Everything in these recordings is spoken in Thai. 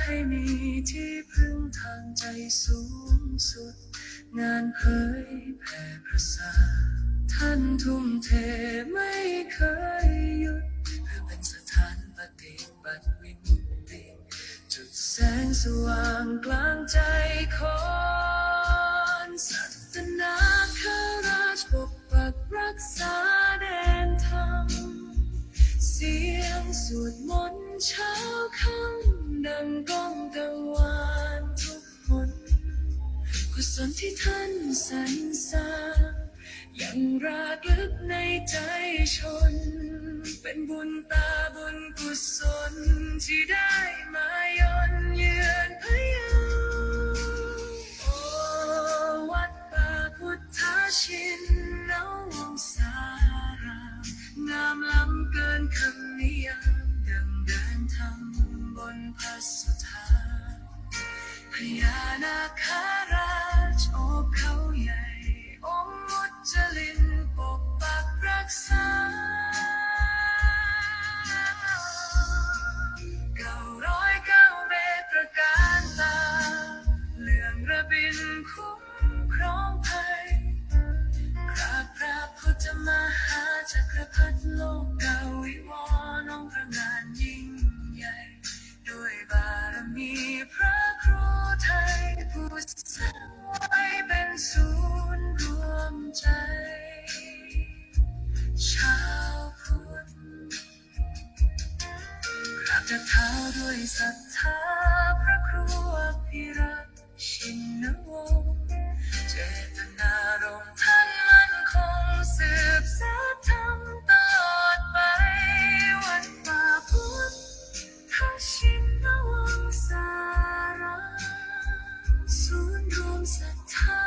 ให้มีที่พึ่งทางใจสูงสุดงานเผยแผ่พระศาสนาท่านทุ่มเทไม่เคยหยุดเพื่อเป็นสถานปฏิบัติวิมุตติจุดแสงสว่างกลางใจคนสัตนาคราชปกปักรักษาแดนธรรมเสียงสวดมนต์เช้าค่ำดังก้องกังวานทุกคนกุศลที่ท่านสรรสร้างยังรากลึกในใจชนเป็นบุญตาบุญกุศลที่ได้มาย้อนเยือนพะเยาโอ้วัดป่าพุทธชินนวงศารามงามล้ำเกินคำนิยามดังเดินทำบนพระสุธาพญานาคราชโอบเขาใหญ่องค์มุจลินปกปักรักษา909 เมตรตระการตาเลื่องระบินคุ้มครองภัยกราบพระพุทธมหาจักรพรรดิโลกาวิวรณ์องค์พระงานยิ่งใหญ่ด้วยบารมีพระครูไทยผู้สร้างไว้เป็นศูนย์รวมใจชาวพุทธกราบจากเท้าด้วยศรัทธาพระครูอภิรักษ์ชินวงศ์เจตนารมณ์ท่านมั่นคงสืบสานธรรมตลอดไปวัดป่าพุทธชินวงศารามศูนย์รวมศรัทธา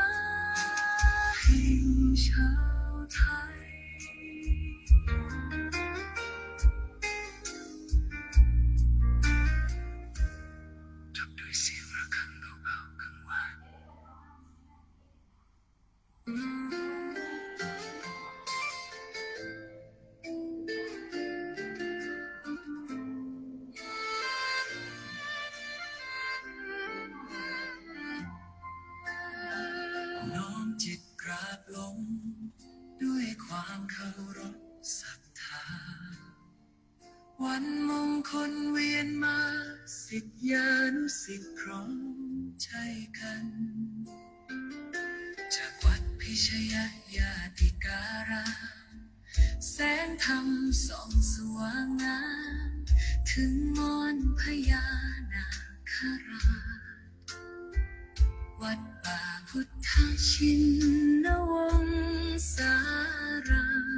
แห่งชาวไทยจบด้วยเสียงระฆังเบาๆกังวานน้อมจิตกราบลงด้วยความเคารพศรัทธาวันมงคลเวียนมาศิษยานุศิษย์พร้อมใจกันจากวัดพิชยญาติการามแสงธรรมส่องสว่างงามถึงมอนพญานาคราชวัดป่าพุทธชินวงศาราม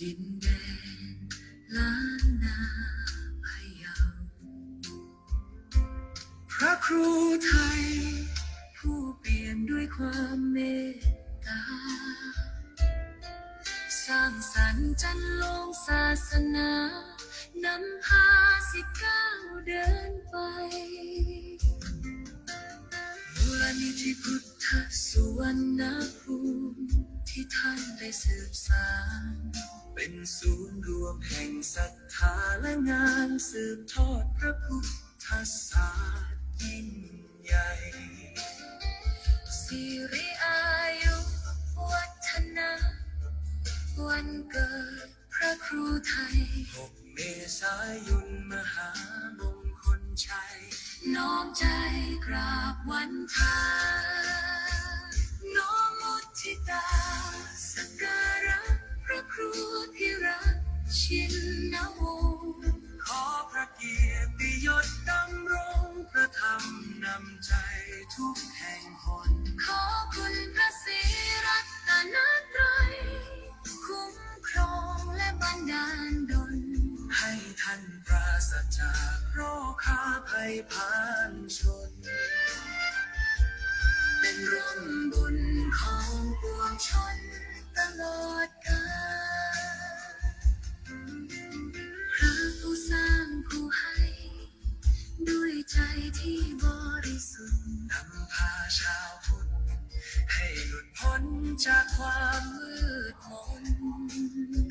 ดินแดนล้านนาพะเยาพระครูไทยผู้เปี่ยมด้วยความเมตตาสร้างสรรค์จันโลงศาสนานำพาศิษย์ก้าวเดินไปมูลนิธิพุทธสุวรรณภูมิที่ท่านได้สืบสานเป็นศูนย์รวมแห่งศรัทธาและงานสืบทอดพระพุทธศาสนายิ่งใหญ่สิริอายุวัฒนะวันเกิดพระครูไทย6 เมษายนมหามงคลชัยน้อมใจกราบวันทาน้อมมุทิตาสักการะพระครูพิรักษ์ชินวงศ์ขอพระเกียรติยศดำรงพระธรรมนำใจทุกแห่งหนขอคุณพระศรีรัตนตรัยคุ้มครองและบันดาลดลให้ท่านปราศจากโรคาภัยพานชนเป็นร่มบุญของปวงชนตลอดกาลพระผู้สร้างผู้ให้ด้วยใจที่บริสุทธิ์นำพาชาวพุทธให้หลุดพ้นจากความมืดมน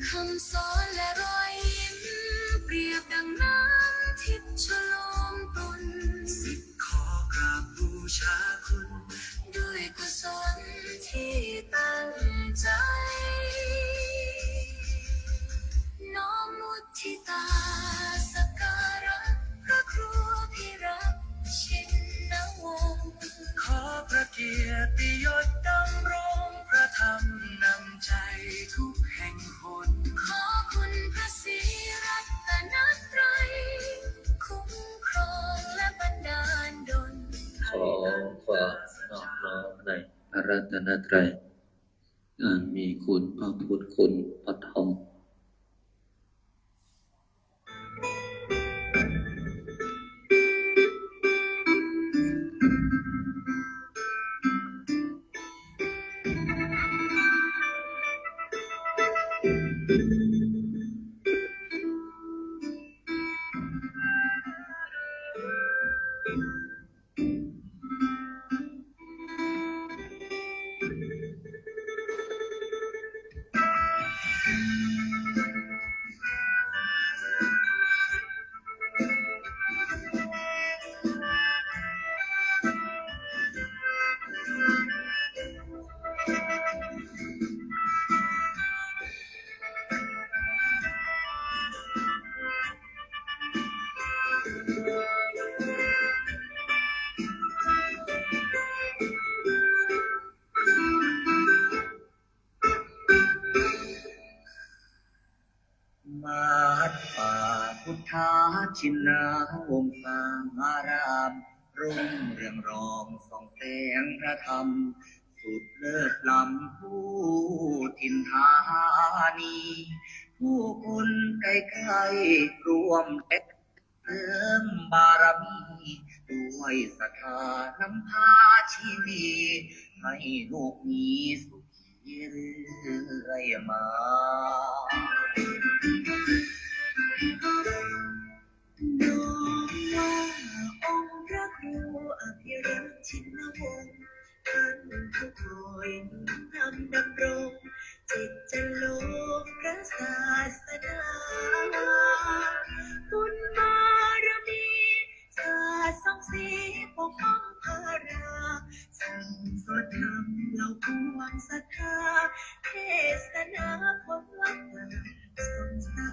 คำสอนและรอยยิ้มเปรียบดังน้ำทิพย์ช รัตนตรัยมีคุณพระพุทธคุณพระธรรมวัดป่าพุทธาชินาวงศารามรุ่งเรืองรองส่องแสงพระธรรมสุดเลิศล้ำผู้ถิ่นธานีผู้คนใกล้ๆรวมเติมบารมีด้วยศรัทธานำพาชีวีให้ลูกมีสุขีเรื่อยมาน้อมว่าองค์พระครูอภิรักษ์ชินวงศ์ท่านผู้คอยนุ่นนำดำรงจิตจะโลกพระศาสนาบุญบารมีศาสตร์ส่องสีปกป้องพาราสั่งสอนธรรมเหล่าปวงศรัทธาเทศนาคนวัดสงสา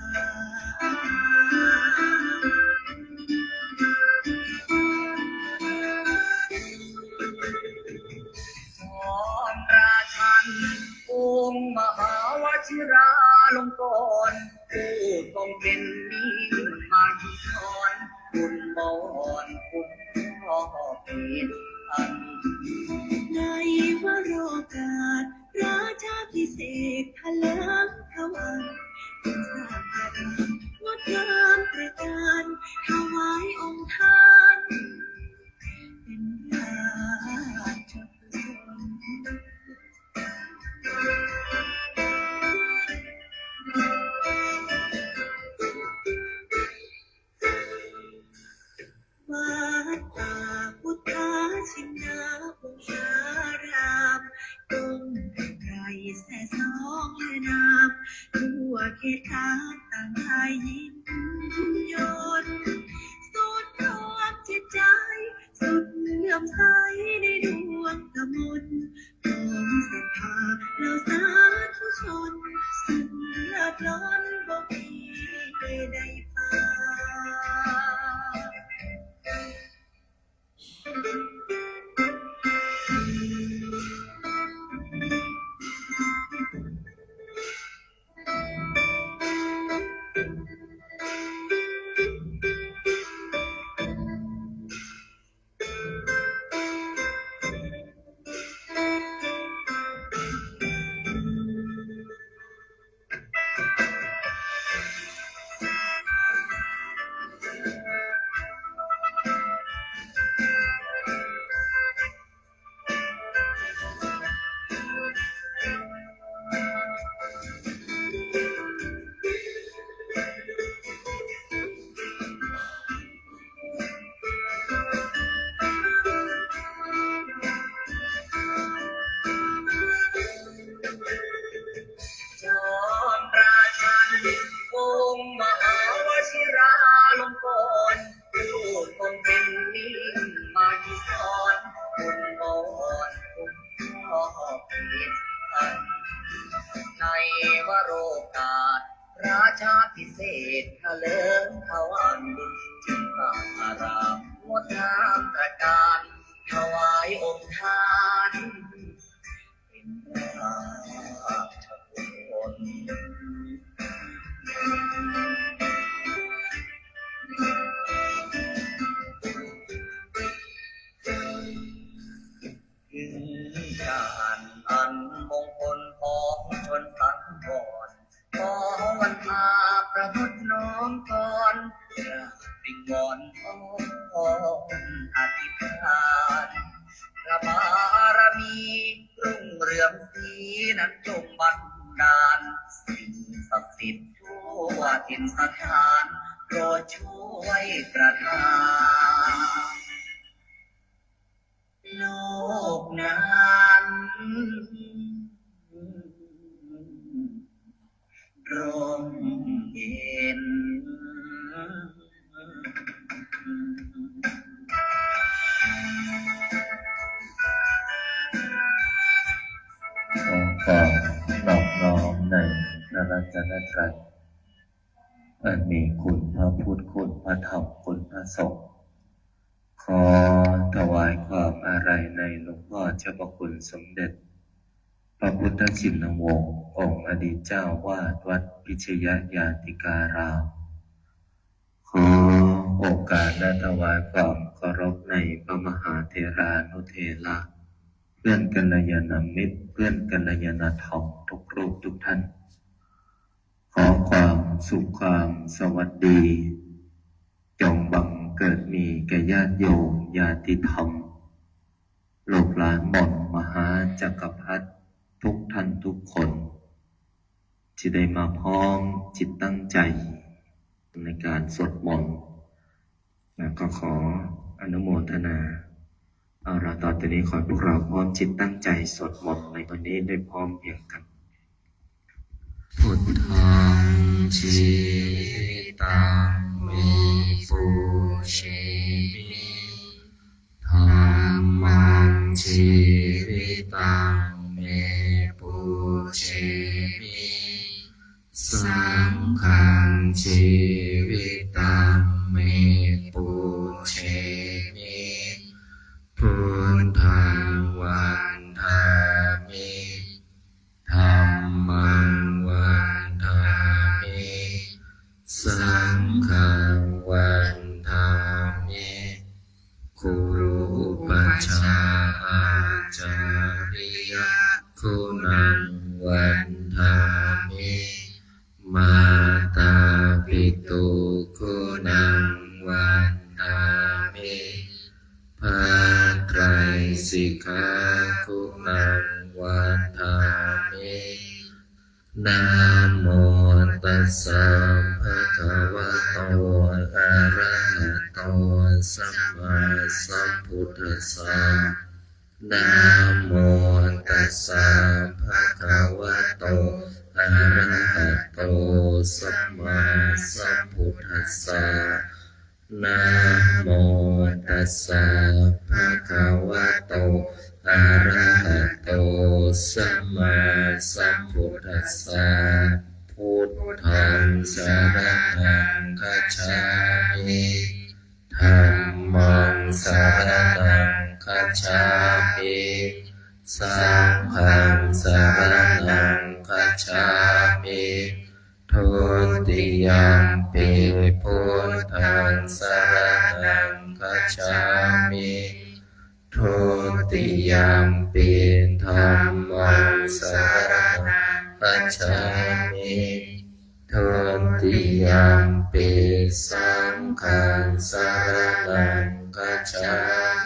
รราชันองค์มหาวชิราลงกรณ์ผู้ทรงเป็นนิมานุสรณ์คุณบอนคุณพ่อเป็นอันในวโรกาสราชาพิเศษพลังพระวันเป็นสาภารางดงามประการถวายองค์ท่านเป็นราชกุศลวัดป่าพุทธาชินาวงศารามกงไกรแส่สองเลือนามทั่วเขตขานต่างไทยยินยนต์สุดรวมจิตใจสุดเลื่อมใสในดวงกมลของศรัทธาเหล่าสาธุชนสิ้นเลิศล้นบ่มีใดปานจอมราชันองค์มหาวชิราลงกรณ์ผู้ทรงเป็นนิมานุสรณ์คุณบอนคุณพ่อเป็นอันในวโรกาสราชาพิเศษเถลิงถวันจึงสร้างอารามงดงามตระการถวายองค์ท่านเป็นราชกุศลถึงการ วิงวอนอ้อนอธิษฐานพระบารมีรุ่งเรืองสีนั้นจงบันดาลสิ่งศักดิ์สิทธิ์ทั่วถิ่นสถานโปรดช่วยประทานโลกนั้นร่มเย็น ขอน้อมน้อมในพระรัตนตรัยอันมีคุณพระพุทธคุณพระธรรมคุณพระสงฆ์ขอถวายความอาลัยในหลวงพ่อเจ้าพระคุณสมเด็จพระพุทธชินวงศ์องค์อดีตเจ้าวาดวัดพิชยญาติการามขอโอกาสและถวายความเคารพในพระมหาเถรานุเถระเพื่อนกัลยาณมิตรเพื่อนกัลยาณธรรมทุกรูปทุกท่านขอความสุขความสวัสดีจงบังเกิดมีแก่ญาติโยมญาติธรรมลูกหลานหม่อมมหาจักรพรรดิทุกท่านทุกคนที่ได้มาพร้อมจิตตั้งใจในการสวดมนต์และก็ขออนุโมทนาเอาละต่อจากนี้ขอให้พวกเราพร้อมจิตตั้งใจสวดมนต์ในวันนี้ได้พร้อมเพรียงกันพุทธังชีวิตังเมปุเชมิธัมมังชีวิตังเมปุเชมิสังฆังชีวิตังเมปุเชมิพุทธังวันทามิธัมมังวันทามิสังฆังวันทามิคุรุปชฌาย์อาจาริยคุณังวันทามิมาตาปิตุคุณังวันทามิภาไตรสิกขาคุณังวันทามินะโมตัสสะภะคะวะโตอะระหะโตสัมมาสัมพุทธัสสะนะโมตัสสะภะคะวะโตอะระหะโตสัมมาสัมพุทธัสสะนะโมตัสสะภะคะวะโตอะระหะโตสัมมาสัมพุทธัสสะพุทธังสรณังคัจฉามิธัมมังสรณังคัจฉามิสังฆังสรณังคัจฉามิทุติยัมปิพุทธังสรณังคัจฉามิทุติยัมปิธัมมังสรณังคัจฉามิทุติยัมปิสังฆังสรณังคัจฉา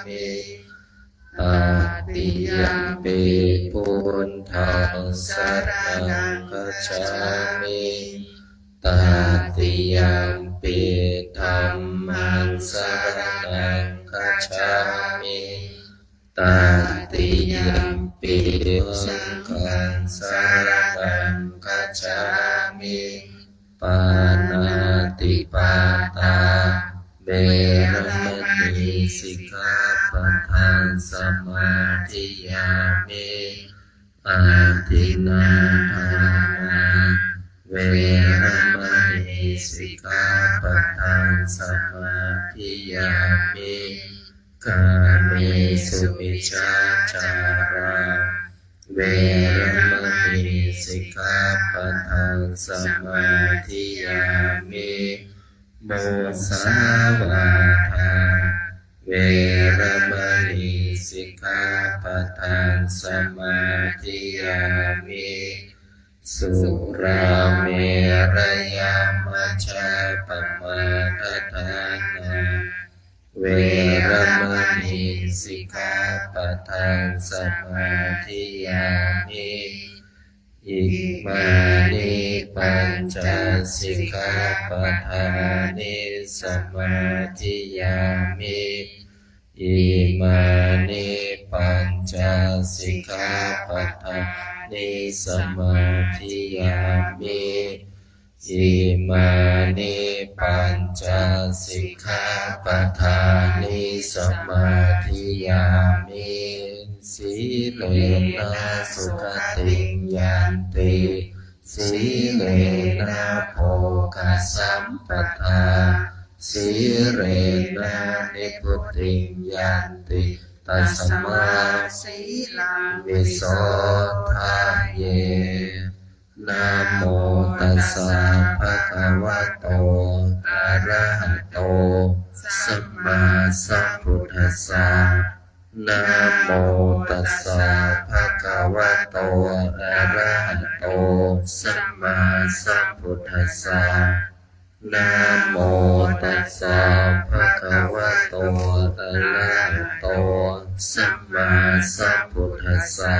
มิตติยัมปิพุทธังสรณังคัจฉามิตติยัมปิธัมมังสรณังคัจฉามิตติยัมปิสังฆังสรณังคัจฉามิปานาติปาตาเวรมณีสิกขาปะทังสมาธิยามิอาทินนาทานาเวรมณีสิกขาปะทังสมาธิยามิกาเมสุมิจฉาจาราเวรมณีสิกขาปะทังสมาธิยามิโมสาวาทาเวรมณีสิกขาปะทังสมาธิยามิสุราเมรยาม มัชฌาปมาทานาเวรมณีสิกขาปะทังสมาธิยามิอิมานิปัญจสิกขาปะทานิสมาธิยามิอิมานิปัญจสิกขาปะทานิสมาธิยามิอิมานิปัญจสิกขาปะทานิสมาธิยามิสีเลนะสุขติยันติสีเลนะโภคสัมปทาสีเรนะนิพุตติยันติตัสมาสีลังวิโสทาเยนะโมตัสสะภะคะวะโตอะระหะโตสัมมาสัมพุทธัสสะนะโมตัสสะภะคะวะโตอะระหะโตสัมมาสัมพุทธัสสะนะโมตัสสะภะคะวะโตอะระหะโตสัมมาสัมพุทธัสสะ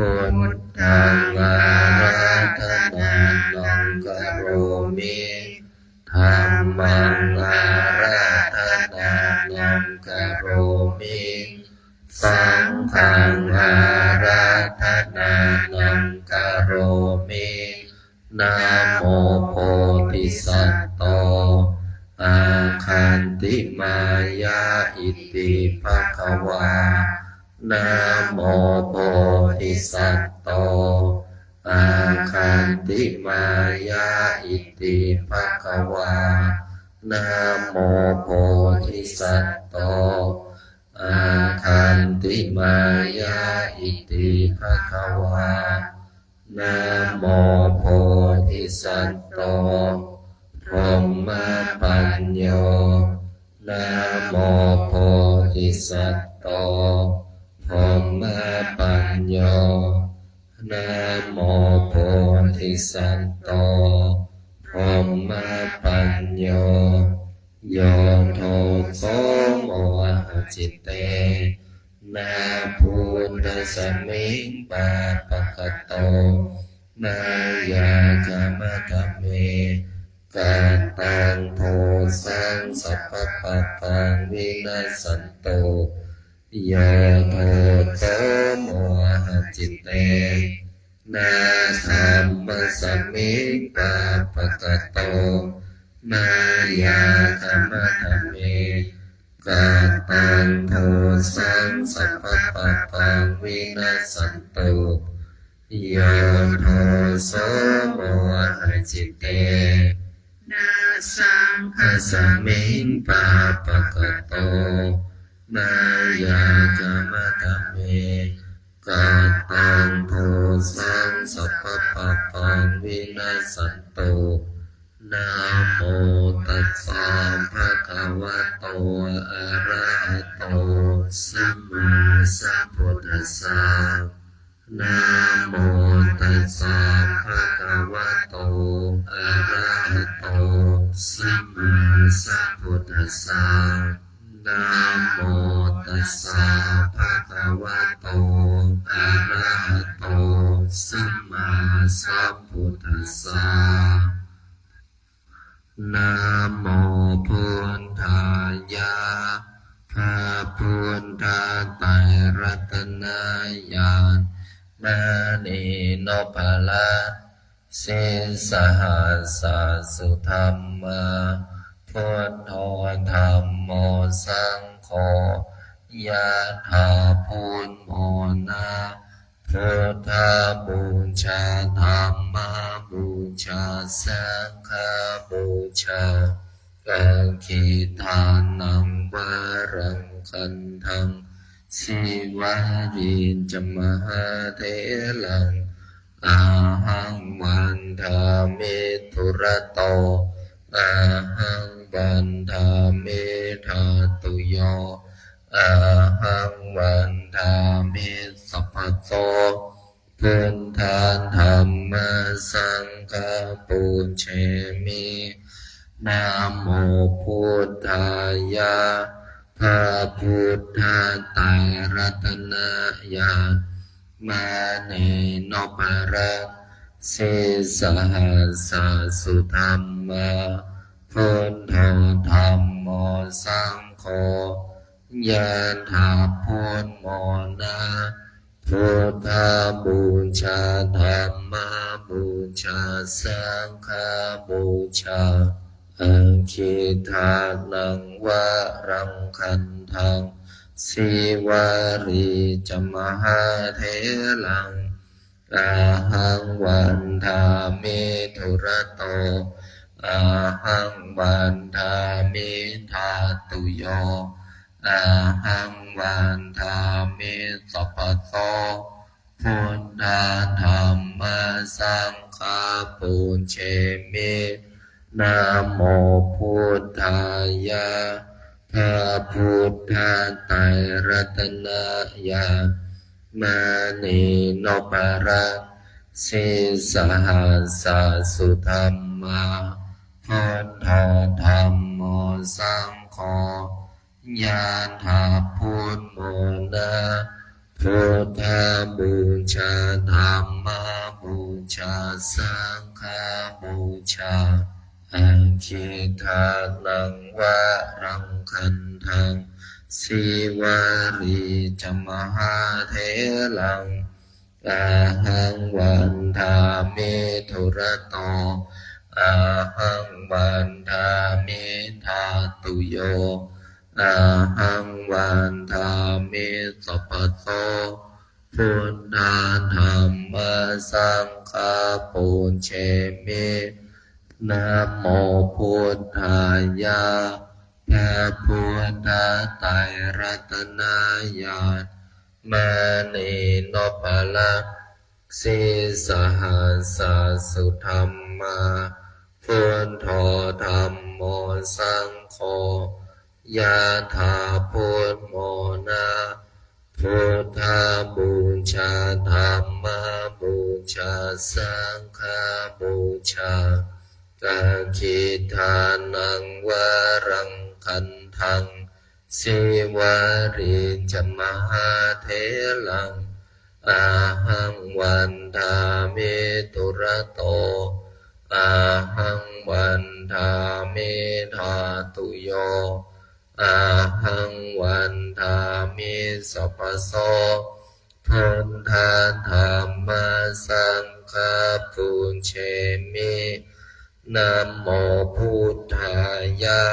พุทธังอาราธนานังกโรมิธัมมังอาราธนานังกโรมิสังฆังอาราธนานังกโรมินะโมโพธิสัตว์โตอาคันติมายาอิติภควานะโมโพธิสัตว์โตอาคันติมายาอิติภควานะโมโพธิสัตว์โตอาคันติมายาอิติภควานะโมโพธิสัตว์โตพรหมปัญโยนะโมโพธิสัตว์โตพรหมปัญโยนะโมโพธิสัตว์โตพรหมปัญโยโยโทโสโมหจิตเตนาภูตสมิงปาปะกะโตนายากามะกะเมกาตังโทสังสัพพะปะปังวินาสันโตโยโทโสโมหจิตเตนาธัมมะสมิงปาปะกะโตนายากามะกะเมกาตังโทสังสัพพะปะปังวินาสันโตโยโทโสโมหจิตเตนาสังฆสมิงปาปะกะโตนายากามะกะเมกาตังโทสังสัพพะปะปังวินาสันโตนะโมตัสสะภะคะวะโตอะระหะโตสัมมาสัมพุทธัสสะนะโมตัสสะภะคะวะโตอะระหะโตสัมมาสัมพุทธัสสะนะโมตัสสะภะคะวะโตอะระหะโตสัมมาสัมพุทธัสสะนะโมพุทธายะพระพุทธไตรรัตนญาณนาเนโนภะละเสสหัสสะสุธัมมาพุทโธธัมโมสังโฆยะถาพุทโมนะพุทธบูชาธัมมบูชาสังฆบูชากังขีทานังวรังคันทังสิวาริจมหาเถลังอาหังวันธามิทุระโตอาหังวันธามิธาตุโยอาหังวันธามิสัพพโต พุทธธัมมัสสังฆปูเชมินะโมพุทธายะพระพุทธไตรรัตนญาณมาเนโนปาระเสสหัสสะสุธัมมาพุทโธธัมโมสังโฆยะถาพุทโมนะพุทธบูชาธัมมบูชาสังฆบูชาอังคิทานังวะรังคันทังสิวารีจมหาเถลังอาหังวันทามิทุระโตอาหังวันทามิทาตุโยอาหังวันทามิสัพพะโตพุทธธัมมัสสังฆปูเชมินะโมพุทธายะพระพุทธไตรรัตนญาณมานีโนปาระเสสหัสสะสุธัมมาพุทโธธัมโมสังโฆยะถาพุทโมนะพุทธบูชาธัมมบูชาสังฆบูชาอังคิทานังวะรังคันทังสิวารีจมหาเถลังอาหังวันทามิทุระโตอาหังวันทามิทาตุโยอาหังวันทามิสัพพะโตพุทธธัมมัสสังฆปูเชมินะโมพุทธายะพระพุทธไตรรัตนญาณมานีโนปาระเสสหัสสะสุธัมมาพุทโธธัมโมสังโฆยะถาพุทโมนะพุทธบูชาธัมมบูชาสังฆบูชากาคิทานังวะรังคันทังสิวารีจมหาเถลังอาหังวันทามิทุระโตอาหังวันทามิทาตุโยอาหังวันทามิสัพพะโสพุทธธัมมัสสังฆปูเชมินะโมพุทธายะ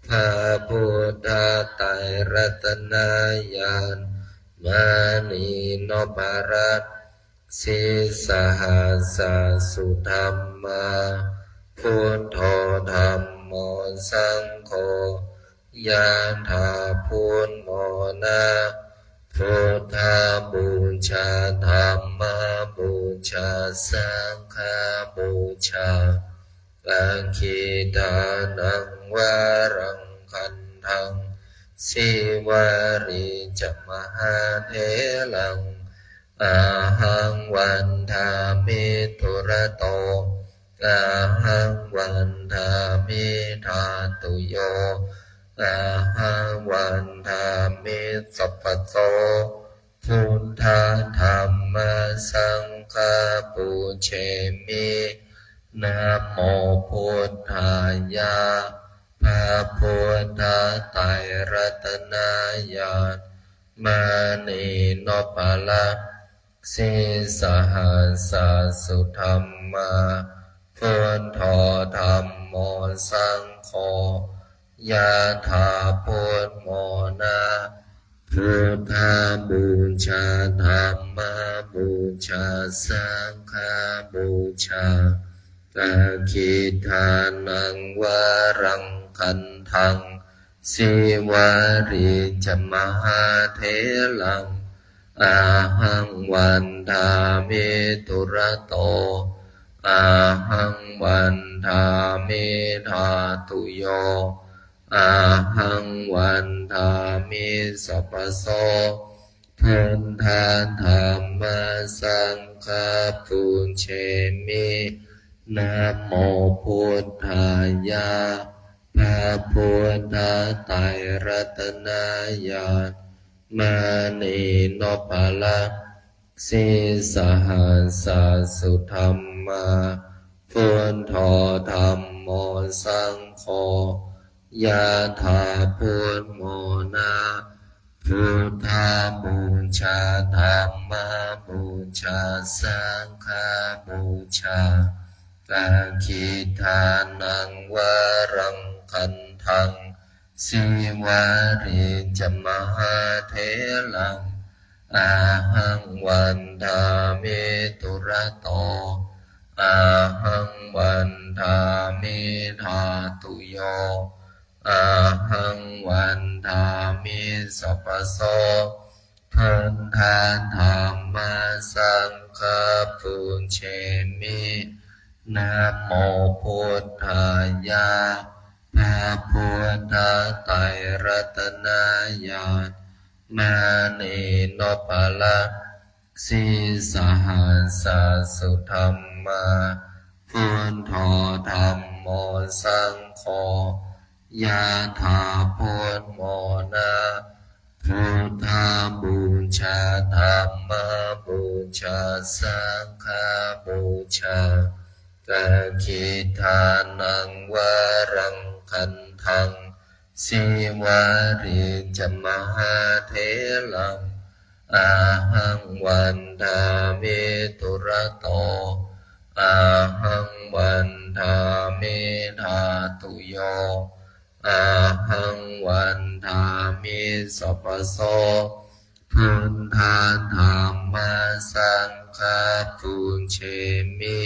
พระพุทธไตรรัตนญาณมานีโนปาระเสสหัสสะสุธัมมาพุทโธธัมโมสังโฆยะถาพุทโมนะพุทธบูชาธัมมบูชาสังฆบูชาอังคิทานังวะรังคันทังสิวารีจมหาเถลังอาหังวันทามิทุระโตอาหังวันทามิทาตุโยอาหังวันทามิสัพพะโตพุทธธัมมัสสังฆปูเชมินะโมพุทธายะพระพุทธไตรรัตนญาณมานีโนปาระเสสหัสสะสุธัมมาพุทโธธัมโมสังโฆยะถาพุทโมนะพุทธบูชาธัมมบูชาสังฆบูชากาคิทานังวะรังคันทังสิวารีจมหาเถลังอาหังวันทามิทุระโตอาหังวันทามิทาตุโยอาหังวันทามิสัพพะโสพุทธธัมมัสสังฆ นะโมพุทธายะพระพุทธไตรรัตนญาณมานีโนปะละสิสหัสสุธรรมาพุทโธธรรมโมสังโฆยะถาพุทโมนาพุทธาบูชาธรรมบูชาสังฆบูชาปะคิทานังวรังคันทังสิวาริจมหาเถลังอาหังวันทามิตุระโตอาหังวันทามิธาตุโยอาหังวันทามิสัพพโสพันธาธรรมสังฆปุญเชมินะโมพุทธายะพระพุทธไตรรัตนญาณมานีโนปะละสิสหัสสุธรรมาพุทโธธรรมโมสังโฆยะถาพุทโมนาพุทธาบูชาธรรมบูชาสังฆบูชากะคิทานังวรังคันทังสิวาริจมหาเถลังอาหังวันทามิตุระโตอาหังวันทามิธาตุโยอาหังวันทามิสัพพโสพุทธาธรรมสังฆปุญเชมิ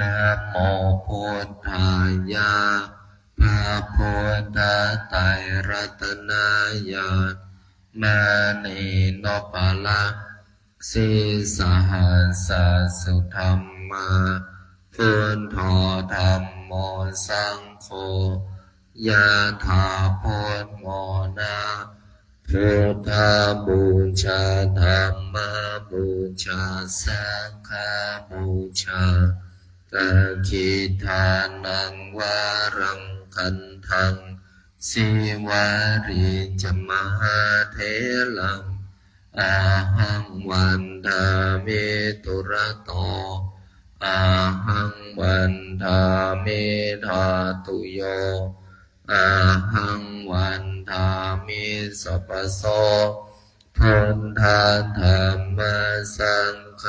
นะโมพุทธายะพระพุทธไตรรัตนญาณมานีโนปะละสิสหัสสุธรรมาพุทโธธรรมโมสังโฆยะถาพุทโมนาพุทธาบูชาธรรมบูชาสังฆบูชากะคิทานังวรังคันทังสิวาริจมหาเถลังอาหังวันทามิตุระโตอาหังวันทามิธาตุโยอาหังวันทามิสัพพโสพุทธาธรรมสังฆ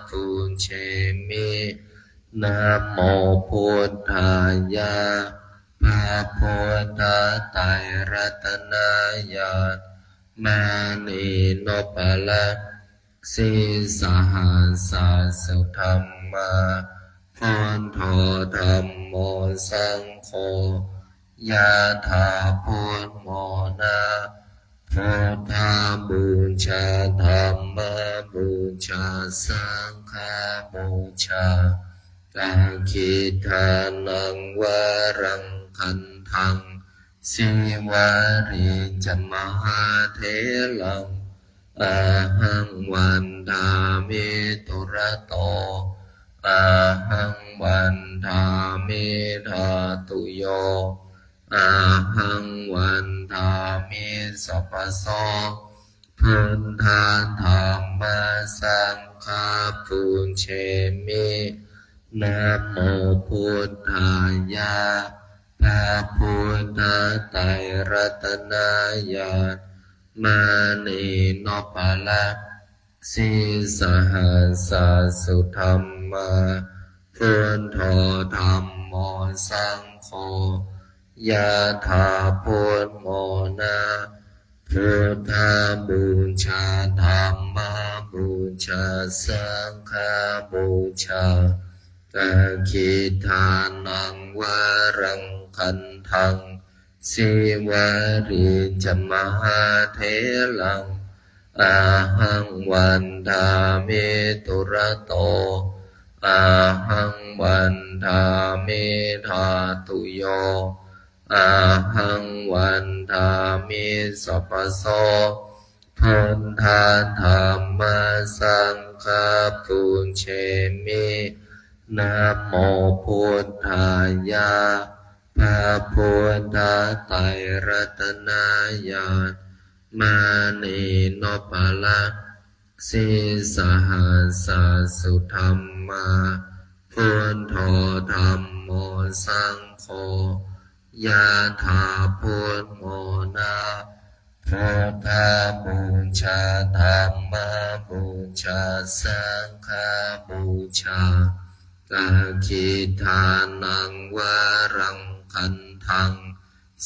ปุญเชมินะโมพุทธายะพระพุทธไตรรัตนญาณมานีโนปะละสิสหัสสุธรรมาพุทโธธรรมโมสังโฆยะถาพุทโมนาพุทธาบูชาธรรมบูชาสังฆบูชากะคิทานังวรังคันทังสิวาริจมหาเถลังอาหังวันทามิตุระโตอาหังวันทามิธาตุโยอาหังวันทามิสัพพโสพุทธาธรรมสังฆปุญเชมินะโมพุทธายะพระพุทธไตรรัตนญาณมานีโนปะละสิสหัสสุธรรมาพุทโธธรรมโมสังโฆยะถาพุทโมนาพุทธาบูชาธรรมบูชาสังฆบูชากะคิทานังวรังคันทังสิวาริจมหาเถลังอาหังวันทามิตุระโตอาหังวันทามิธาตุโยอาหังวันทามิสัพพโสพุทธาธรรมสังฆปุญเชมิ นะโมพุทธายะพระพุทธไตรรัตนญาณมานีโนปะละสิสหัสสุธรรมาพุทโธธัมโมสังโฆยะถาพุทโมนาพุทธบูชาธัมมาบูชาสังฆบูชากาคิทานังวารังคันทัง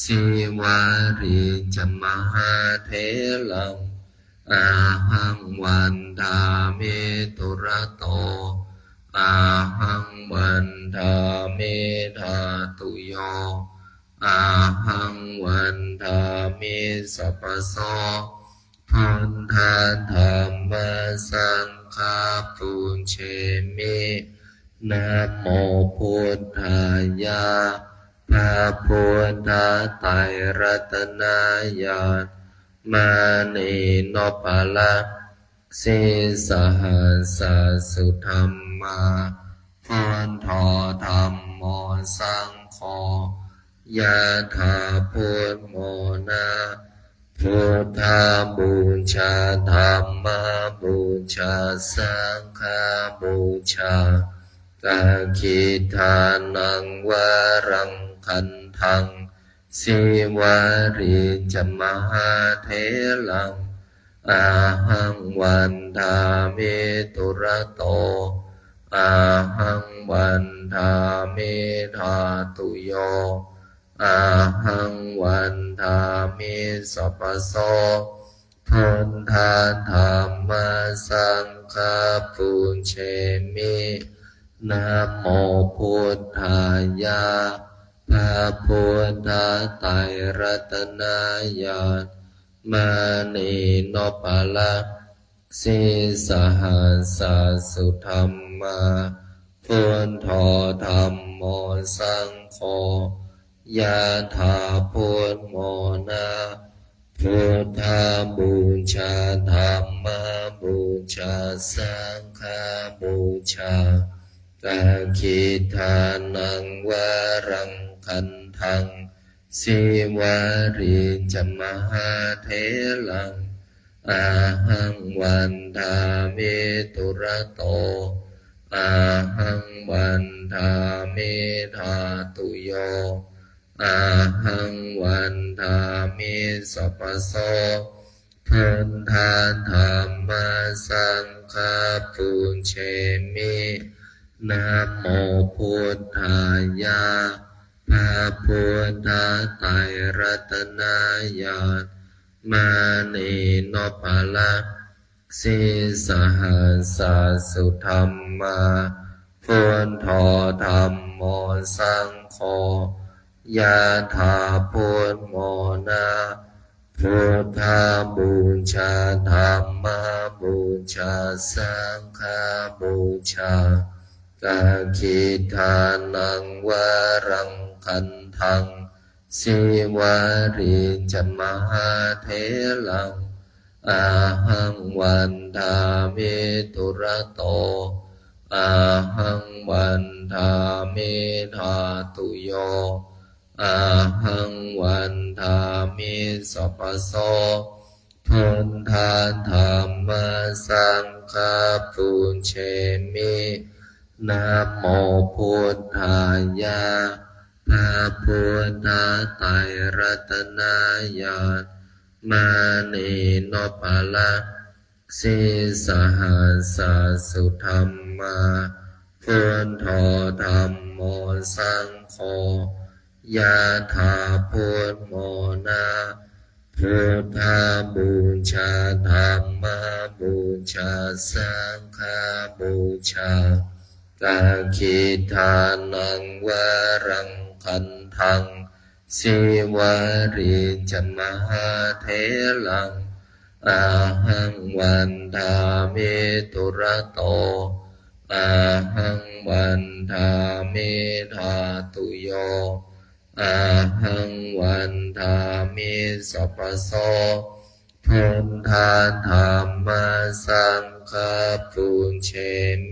สิวาริจมหาเถลังอาหังวันทามิตุระโตอาหังวันทามิธาตุโยอาหังวันทามิสัพพโสพุทธาธัมมาสังฆาปุญเชมินะโมพุทธายะพระพุทธไตรรัตนญาณมานีโนปะละสิสหัสสุธรรมาพุทโธธัมโมสังโฆยะถาพุทโมนาพุทธบูชาธัมมาบูชาสังฆบูชากาคิทานังวารังคันทังสิวาริจมหาเถลังอาหังวันทามิตุระโตอาหังวันทามิธาตุโยอาหังวันทามิสัพพโสพุทธาธัมมาสังฆาปุญเชมินะโมพุทธายะพระพุทธไตรรัตนญาณมานีโนปะละสิสหัสสุธรรมาพุทโธธัมโมสังโฆยะถาพุทโมนาพุทธบูชาธัมมาบูชาสังฆบูชากาคิทานังวารังคันทังสิวาริจมหาเถลังอาหังวันทามิตุระโตอาหังวันทามิธาตุโยอาหังวันทามิสัพพโสพุทธาธัมมาสังฆาปุญเชมินะโมพุทธายะพระพุทธไตรรัตนญาณมานีโนปะละสิสหัสสุธรรมาพุทโธธัมโมสังโฆยะถาพุทโมนาพุทธบูชาธัมมาบูชาสังฆบูชากาคิทานังวารังคันทังสิวาริจมหาเถลังอาหังวันทามิตุระโตอาหังวันทามิธาตุโยอาหังวันทามิสัพพโสพุทธาธัมมาสังฆาปุญเชมินะโมพุทธายะพระพุทธไตรรัตนญาณมานีโนปะละสิสหัสสุธรรมาพุทโธธัมโมสังโฆยะถาพุทโมนาพุทธบูชาธัมมาบูชาสังฆบูชากาคิทานังวารังคันทังสิวาริจมหาเถลังอาหังวันทามิตุระโตอาหังวันทามิธาตุโยอาหังวันทามิสัพพโสพุทธาธัมมาสังฆาปุญเช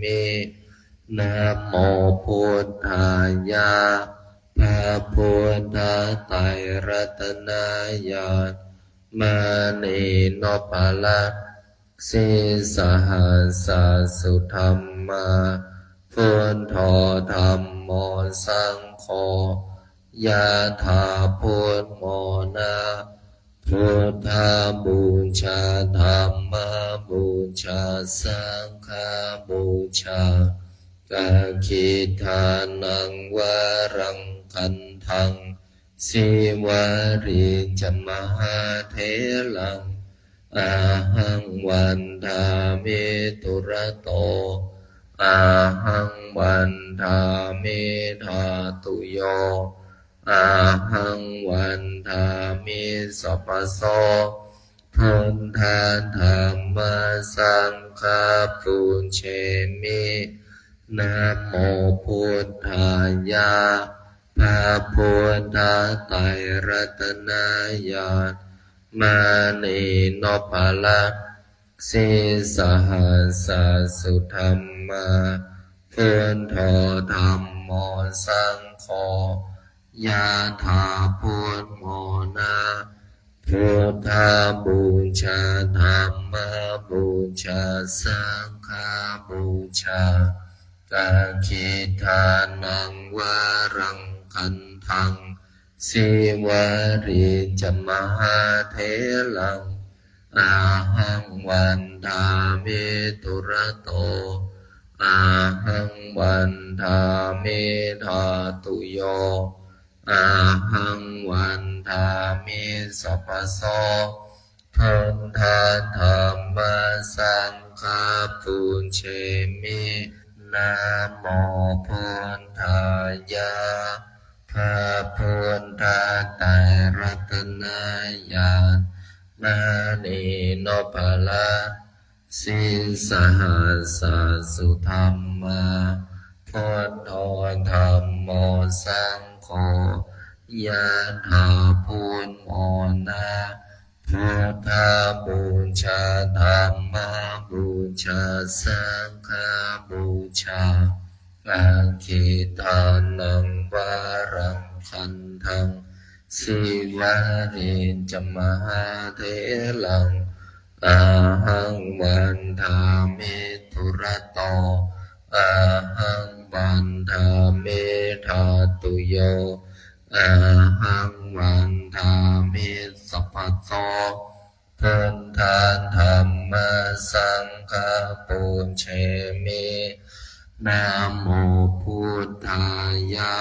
มิ นะโมพุทธายะพระพุทธไตรรัตนญาณมณีนพลักษ์สีสหัสสุธรรมาพุทโธธรรมโมสังโฆยะถาพุทโมนะพุทธาบูชาธรรมบูชาสังฆบูชากาคิทานังวารังคันทังสิวาริจมหาเถลังอาหังวันทามิตุระโตอาหังวันทามิธาตุโยอาหังวันทามิสัพพโสพุทธาธรรมสังฆปุญเชมินะโมพุทธายะพระพุทธไตรรัตนญาณมณีนพลักษ์สีสหัสสุธรรมาพุทโธธรรมโมสังโฆยะถาพุทโมนะพุทธาบูชาธรรมบูชาสังฆบูชากาคิทานังวารังคันทังสิวาริจมหาเถลังอาหังวันทามิตุระโตอาหังวันทามิธาตุโยอาหังวันทามิสัพพโสพุทธาธรรมสังฆปุญเชมินะโมพุทธายะพระพุทธไตรรัตนญาณมณีนพลักษ์สีสหัสสุธรรมาพุทโธธรรมโมสังโฆยะถาพุทโมนะพุทธาบูชาธรรมบูชาสังฆบูชากาคิทานังวารังคันทังสิวาริจมหาเถลังอาหังวันทามิตุระโตอาหังวันทามิธาตุโยอาหังวันทามิสัพพโสพุทธาธรรมสังฆปุญเชมินะโมพุทธายะ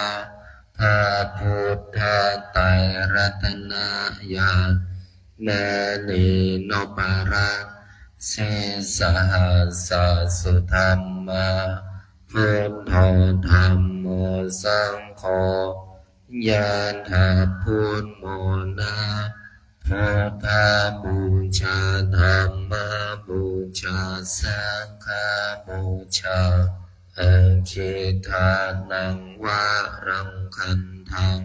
พระพุทธไตรรัตนญาณมณีนพลักษ์สีสหัสสุธรรมาพุทโธธรรมโมสังโฆยะถาพุทโมนะพุทธาบูชาธรรมบูชาสังฆบูชาอาคิทานังวารังคันทัง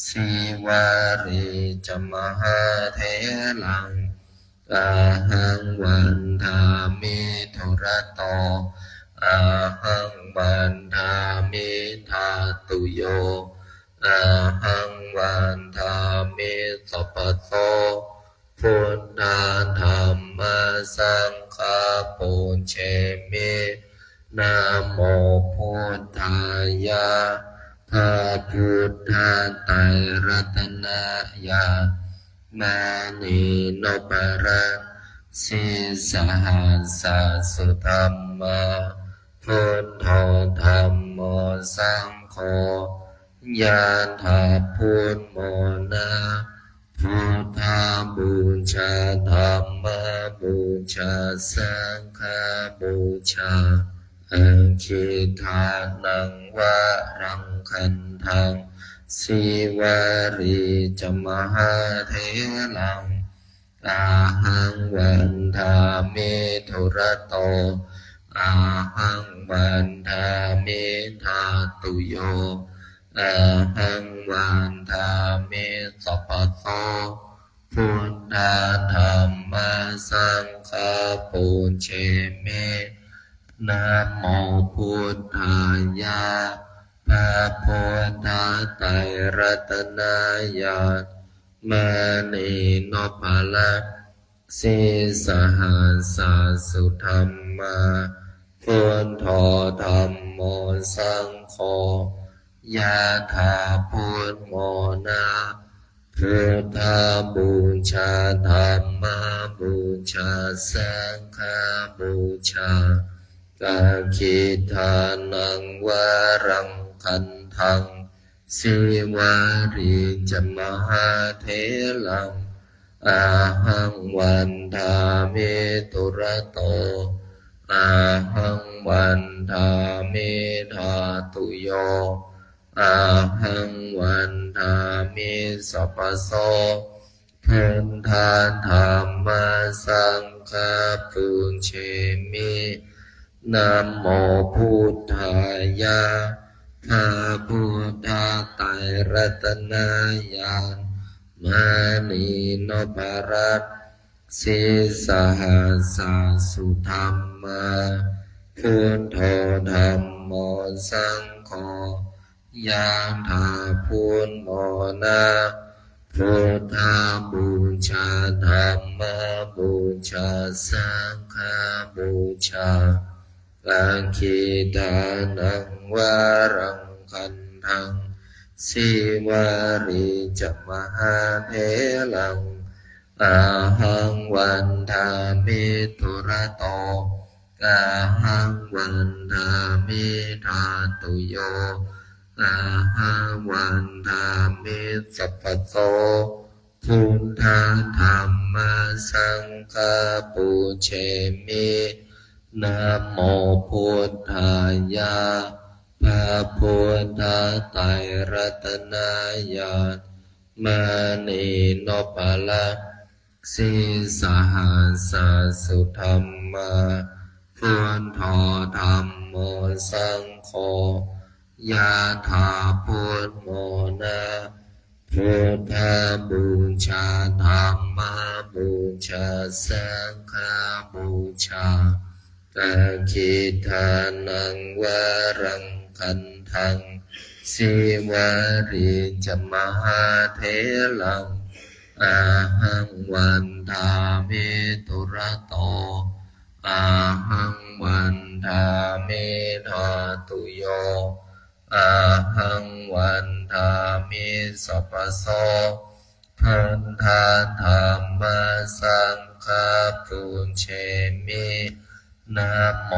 สิวาริจมหาเถลังอาหังวันทามิตุระโตอาหังวันทามิธาตุโยอาหังวันทามิสัพพโสพุทธาธรรมสังฆปุญเชมินะโมพุทธายะพระพุทธไตรรัตนญาณมณีนพลักษ์สีสหัสสุธรรมาพุทโธธรรมโมสังโฆยะถาพุทโมนะพุทธาบูชาธรรมบูชาสังฆบูชาอาคิทานังวารังคันทังสิวาริจมหาเถลังอาหังวันทามิตุระโตอาหังวันทามิธาตุโยอาหังวันทามิสัพพโสพุทธาธรรมสังฆปุญเชมินะโมพุทธา นายาณมานีโนภาละสิสหัสสุธรรมาพุทโธธัมโมสังโฆยะถาพุทโมนาพุทธบูชาธัมมาบูชาสังฆบูชากาคิทานังวารังคันทังสิวาริจมหาเถลังอาหังวันทามิตุระโตอาหังวันทามิธาตุโยอาหังวันทามิสัพพโสพุทธาธัมมาสังฆาปุญเชมินะโมพุทธายะพระพุทธไตรรัตนญาณมานีโนภารัตสิสหัสสุธรรมาพุทโธธัมโมสังโฆยะถาพุทโมนาพุทธบูชาธัมมาบูชาสังฆบูชาอาคิทานังวารังคันทังสิวาริจมหาเถลังอาหังวันทามิตุระโตอาหังวันทามิธาตุโยอาหังวันทามิสัพพโสพุทธาธัมมาสังฆาปุเชมินะโมพุทธายะพระพุทธไตรรัตนญาณมานีโนภาละสิสหัสสุธรรมาพุทโธธัมโมสังโฆยะถาพุทโมนาพุทธบูชาธัมมาบูชาสังฆบูชากาคิทานังวารังคันทังสิวาริจมหาเถลังอาหังวันทามิตุระโตอาหังวันทามิธาตุโยอาหังวันทามิสัพพโสพุทธาธัมมาสังฆาปุญเชมินะโม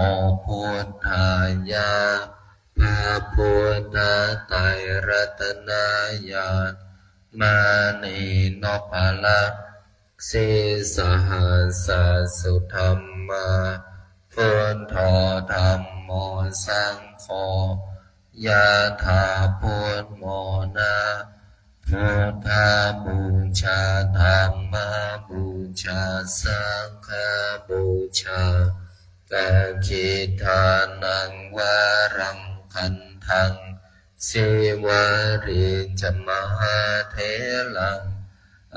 พุทธายะพระพุทธไตรรัตนญาณมานีโนภาละสิสหัสสุธรรมาพุทโธธัมโมสังโฆยะถาพุทโมนาพุทธบูชาธัมมาบูชาสังฆบูชากาคิทานังวารังคันทังสิวาริจมหาเถลัง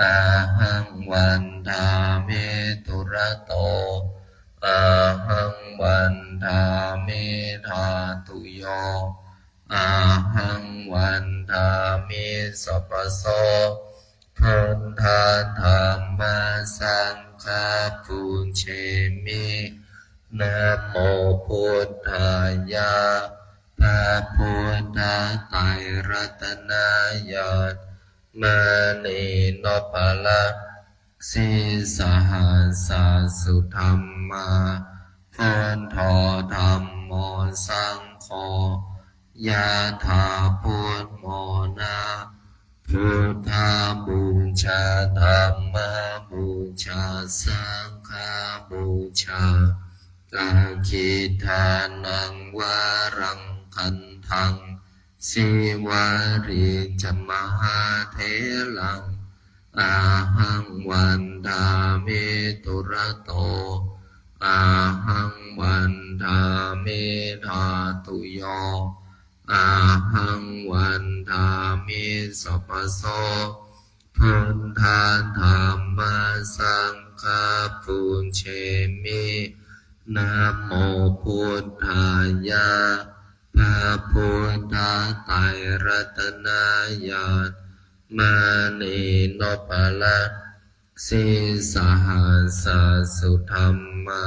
อาหังวันทามิตุระโตอาหังวันทามิธาตุโยอาหังวันทามิสัพพโสพุทธาธัมมาสังฆาปุญเชมินะโมพุทธายะพระพุทธไตรรัตนญาณมานีโนภาละสิสหัสสุธรรมาพุทโธธัมโมสังโฆยะถาพุทโมนาพุทธบูชาธัมมาบูชาสังฆบูชากาคิทานังวารังคันทังสิวาริจมหาเถลังอาหังวันทามิตุระโตอาหังวันทามิธาตุโยอาหังวันทามิสัพพโสพุทธาธัมมาสังฆาปุญเชมินะโมพุทธายะพระพุทธไตรรัตนญาณ มานีโนปาละสิสหัสสุธรรมา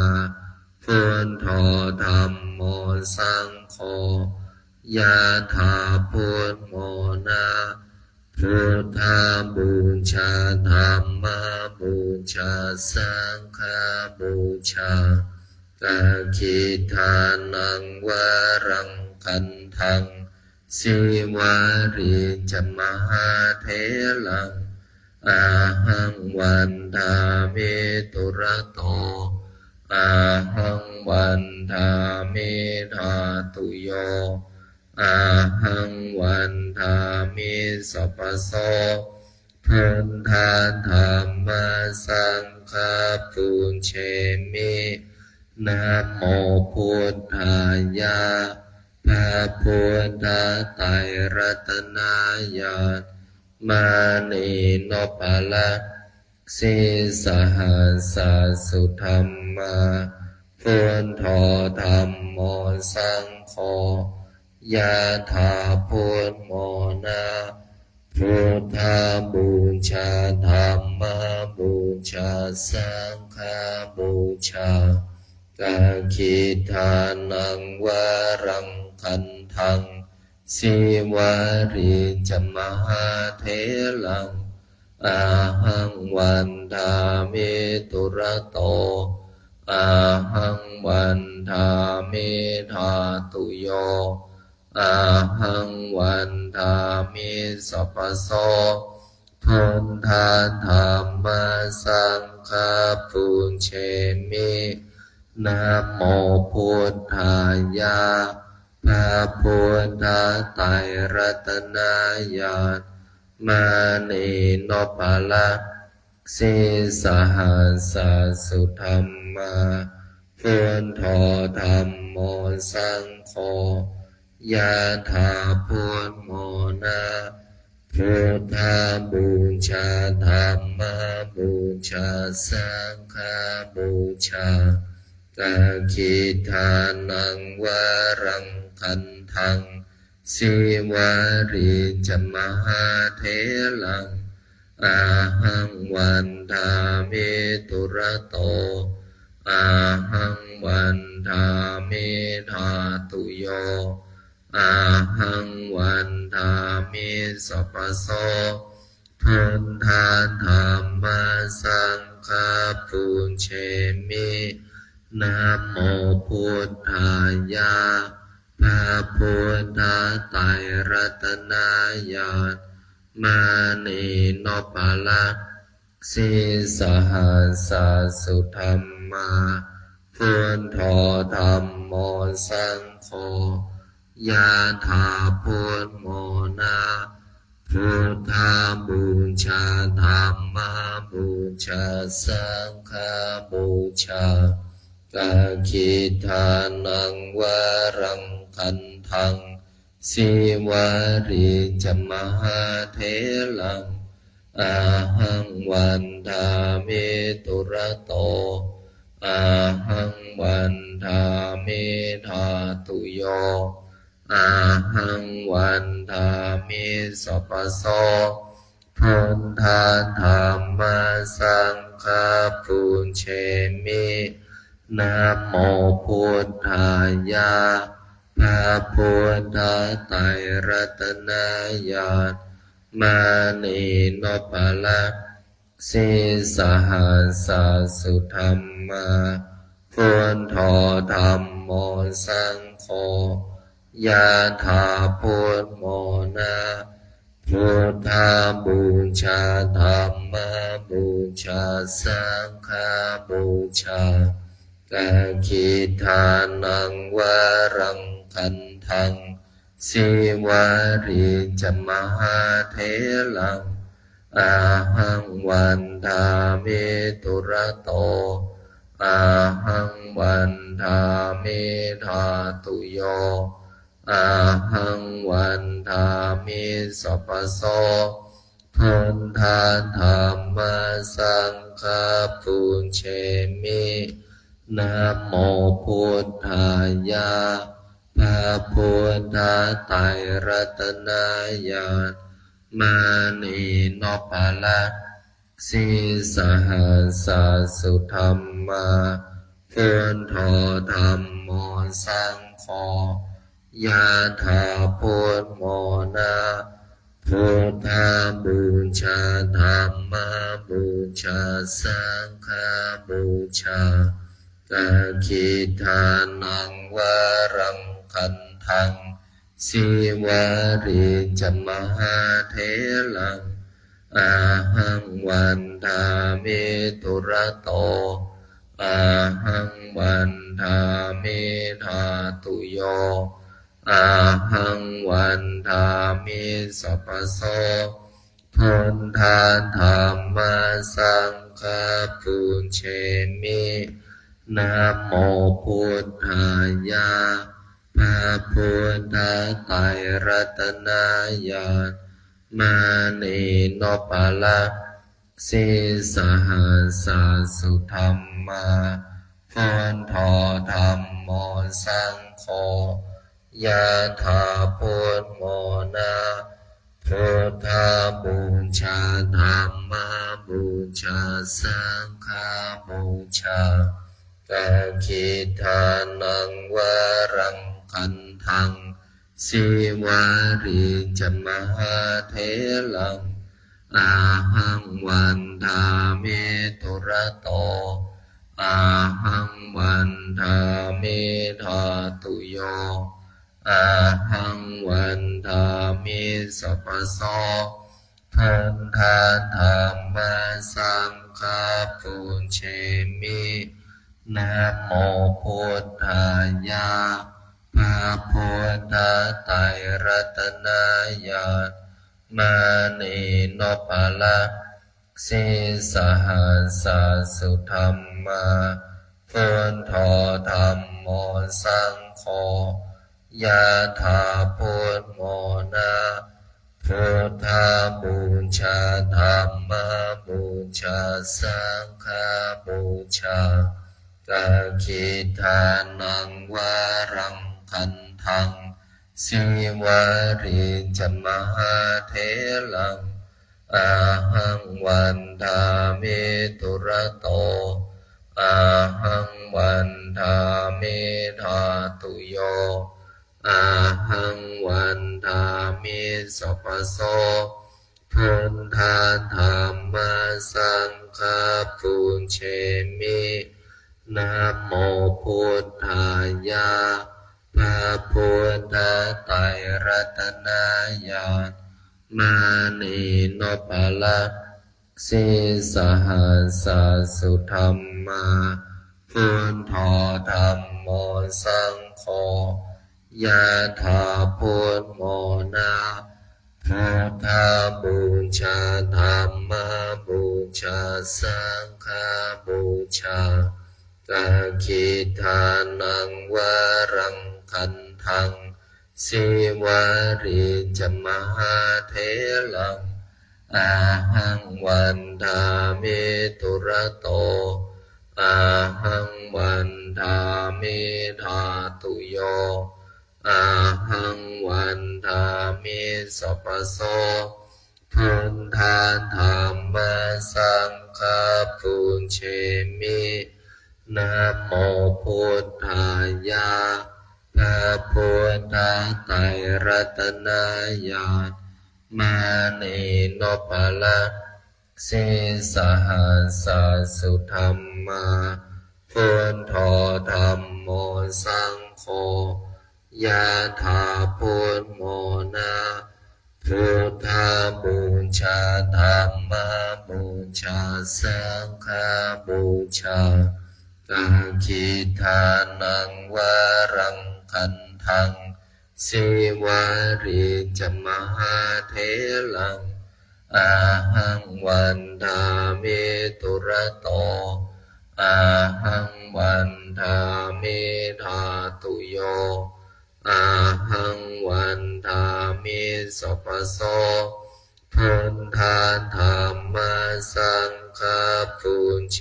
พุทโธธรรมโมสังโฆยะถาพุทโมนาพุทธาบูชาธรรมบูชาสังฆบูชากาคิทานังวารังคันทังสิวาริจมหาเทลังอาหังวันทามิตุระโตอาหังวันทามิธาตุโยอาหังวันทามิสัพพโสพุทธาธรรมสังฆปุญเชมินะโมพุทธายะพระพุทธไตรรัตนายาณมานีโนปาละสิสหัสสุธรรมาพุทโธธรรมโมสังโฆยะถาพุทโมนาพุทธาบูชาธรรมบูชาสังฆบูชากาคิทานังวารังคันทังสิวาริจมหาเทลังอาหังวันทามิตุระโตอาหังวันทามิธาตุโยอาหังวันทามิสัพพโสพุทธาธรรมสังฆปุญเชมินะโมพุทธายะพระพุทธไตรรัตนายาณมานีโนปาละสิสหัสสุธรรมาพุทโธธรรมโมสังโฆยะถาพุทโมนาพุทธาบูชาธรรมบูชาสังฆบูชากาคิทานังวารังคันทังสิวาริจมหาเทลังอาหังวันทามิตุระโตอาหังวันทามิธาตุโยอาหังวันทามิสัพพโสพุทธาธรรมสังฆปุญเชมินะโมพุทธายะพระพุทธไตรรัตนายาณมานีโนปาละสิสหัสสุธรรมาพุทโธธรรมโมสังโฆยะถาพุทโมนาพุทธาบูชาธรรมบูชาสังฆบูชากาคิทานังวารังคันทังสิวาริจมหาเทลังอาหังวันทามิตุระโตอาหังวันทามิธาตุโยอาหังวันทามิสัพพโสพุทธาธรรมสังฆปุญเชมินะโมพุทธายะพระพุทธไตรรัตนายาณมานีโนปาละสิสหัสสุธรรมาพุทโธธรรมโมสังโฆยะถาพุทโมนาพุทธาบูชาธรรมบูชาสังฆบูชากาคิทานังวารังคันทังสิวาริจมหาเทลังอาหังวันทามิตุระโตอาหังวันทามิธาตุโยอาหังวันทามิสัพพโสพุทธาธรรมสังฆปุญเชมินะโมพุทธายะพระพุทธไตรรัตนายาณ มานีโนปาละสีสหัสสุธรรมาพุทโธธรรมโมสังโฆยะถาพุทโมนาพุทธาบูชาธรรมบูชาสังฆบูชากาคิทานังวารังคันทังสิวาริจมหาเทลังอาหังวันทามิตุระโตอาหังวันทามิธาตุโยอาหังวันทามิสัพพโสพุทธาธัมมาสังฆาปุญเชมินะโมพุทธายะพระพุทธไตรรัตนายาณมานีโนปาละสีสหัสสุธรรมาพุทโธธรรมโมสังโฆยะถาพุทโมนาพุทธาบูชาธรรมบูชาสังฆบูชากาคิทานังวารังคันทังสิวาริจมหาเทลังอาหังวันทามิตุระโตอาหังวันทามิธาตุโยอาหังวันทามิสัพพโสพุทธาธัมมาสังฆาปุญเชมินะโมพุทธายะพระพุทธไตรรัตนายาณมานีโนปาละสีสหัสสุธรรมาพุทโธธรรมโมสังโฆยะถาพุทโมนาพุทธาบูชาธรรมบูชาสังฆบูชากาคิทานังวารังคันทังสิวาริจมหาเทลังอาหังวันทามิตุระโตอาหังวันทามิธาตุโยอาหังวันทามิสัพพโสพุทธาธัมมาสังฆาปุญเชมินะโมพุทธายะพระพุทธไตรรัตนายาณมานีโนปาละสีสหัสสุธรรมาพุทโธธรรมโมสังโฆยะถาพุทโมนาพุทธาบูชาธรรมบูชาสังฆบูชากาคิทานังวารังคันทังสิวาริจมหาเทลังอาหังวันทามิตุระโตอาหังวันทามิธาตุโยอาหังวันทามิสัพพโสพุทธาธัมมาสังฆาปุญเชมินะโมพุทธายะพระพุทธไตรรัตนายาณมานีโนปาละสีสหัสสุธรรมาพุทโธธรรมโมสังโฆยะถาพุทโมนาพุทธาบูชาธรรมบูชาสังฆบูชากาคิทานังวารังคันทังสิวาริจมหาเทลังอาหังวันทามิตุระโตอาหังวันทามิธาตุโยอาหังวันทามิสัพพโสพุทธาธัมมาสังฆาปุญเช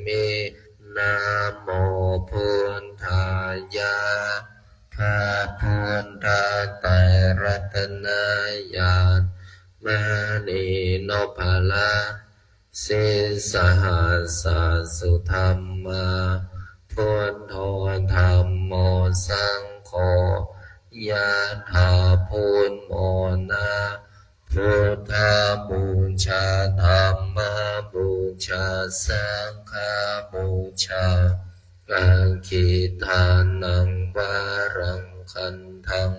มินะโมพุทธายะพระพุทธไตรรัตนายาณ มานีโนภาลาสิสหัสสะสุธรรมาพุทโธธรรมโมสังโฆยะถาพุทโมนาพุทธาบูชาธรรมบูชาสังฆบูชาอาคิทานังวารังคันทัง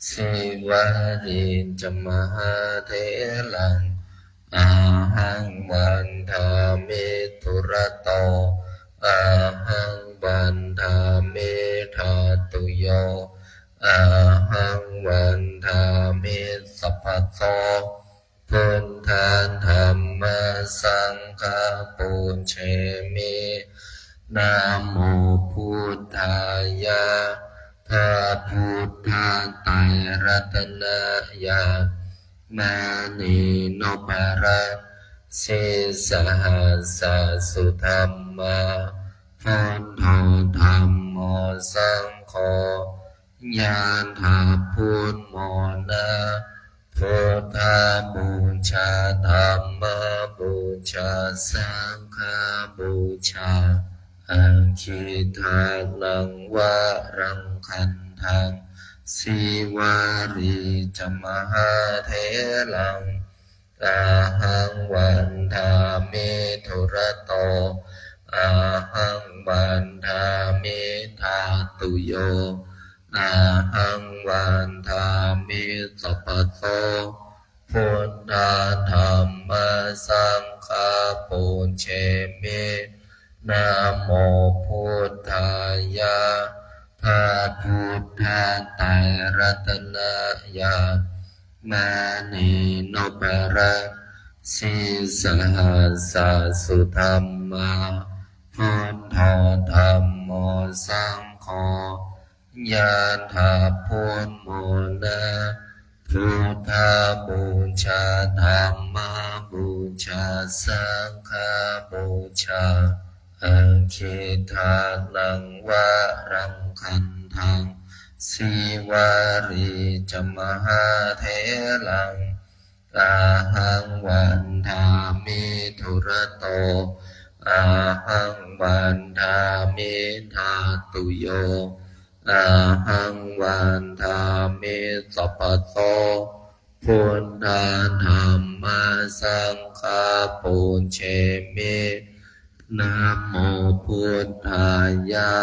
สิวาริจมหาเถลังอาหังวันทามิทุระโตอาหังวันทามิทาตุโยอาหังวันทามิสัพพะโตพุทธาธัมมาสังฆาปุญเชมินะโมพุทธายะพระพุทธไตรรัตนญาณมานีโนภารัตสิสหัสสะสุธรรมาพุทโธธรรมโมสังโฆญาณาพุทโมนาพุทธาบูชาธรรมบูชาสังฆบูชาอาคิทานังวารังคันทังสิวาริจมหาเถลังอาหังวันทามิทุระโตอาหังวันทามิทาตุโยอาหังวันทามิสัพพะโตพุทธาธัมมาสังฆาปุญเชมินะโมพุทธายะพระพุทธไตรรัตนญาณมานีโนภารัตสิสหัสสะสุธรรมาพุทโธธรรมโมสังโฆญาณาพุทโมนาพุทธาบูชาธรรมบูชาสังฆบูชาอาคิทานังวารังคันทังสิวาริจมหาเถลังอาหังวันทามิทุระโตอาหังวันทามิทาตุโยอาหังวันทามิสัพพะโตพุทธาธัมมาสังฆาปุญเชมินะโมพุทธายะ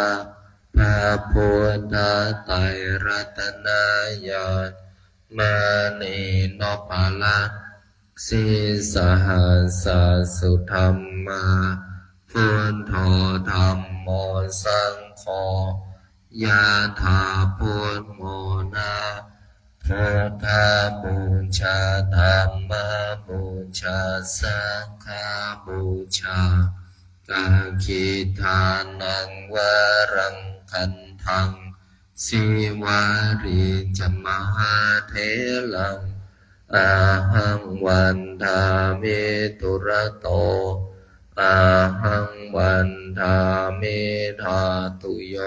พระพุทธไตรรัตนญาณมานีโนภารัตสิสหัสสะสุธรรมาพุทโธธรรมโมสังโฆญาณาพุทโมนาพุทธาบูชาธรรมบูชาสังฆบูชาอาคิทานังวารังคันทังสิวาริจมหาเถลังอาหังวันทามิทุระโตอาหังวันทามิทาตุโย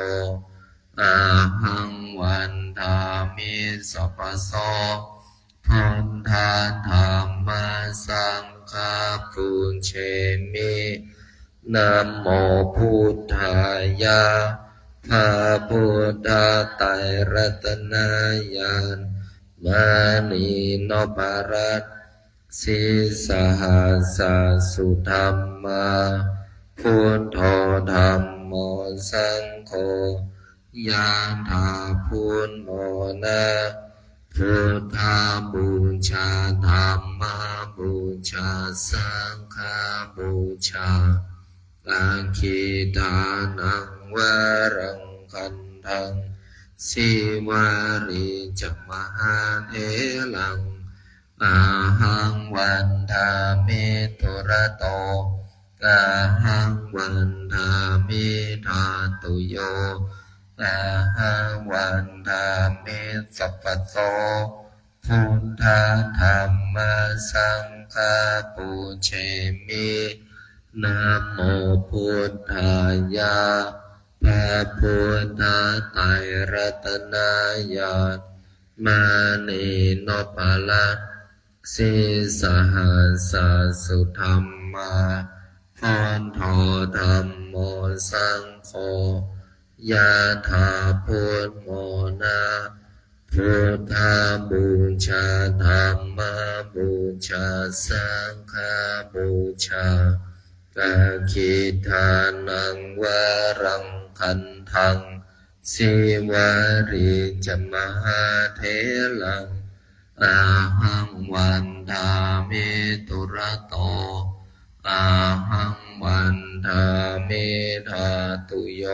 อาหังวันทามิสัพพะโสพุทธาธัมมาสังฆาปุญเชมินะโมพุทธายะพระพุทธไตรรัตนญาณมานีโนภารัตสิสหัสสะสุธรรมาพุทโธธรรมโมสังโฆญาณาพุทโมนาพุทธาบูชาธรรมบูชาสังฆบูชาอาคิทานังวารังคันทังสิวาริจมหาเถลังอาหังวันทามิทุระโตอาหังวันทามิทาตุโยอาหังวันทามิสัพพะโตพุทธาธัมมาสังฆาปุญเชมินะโมพุทธายะพระพุทธไตรรัตนญาณมานีโนภารัต สิสหัสสุธรรมาพุทโธธัมโมสังโฆยะถาพุทโมนาพุทธาบูชาธัมมาบูชาสังฆาบูชากะขิทานังวารังคันทังสิวาริจมหาเถลังอาหังวันทามิตุระโตอาหังวันทามิธาตุโย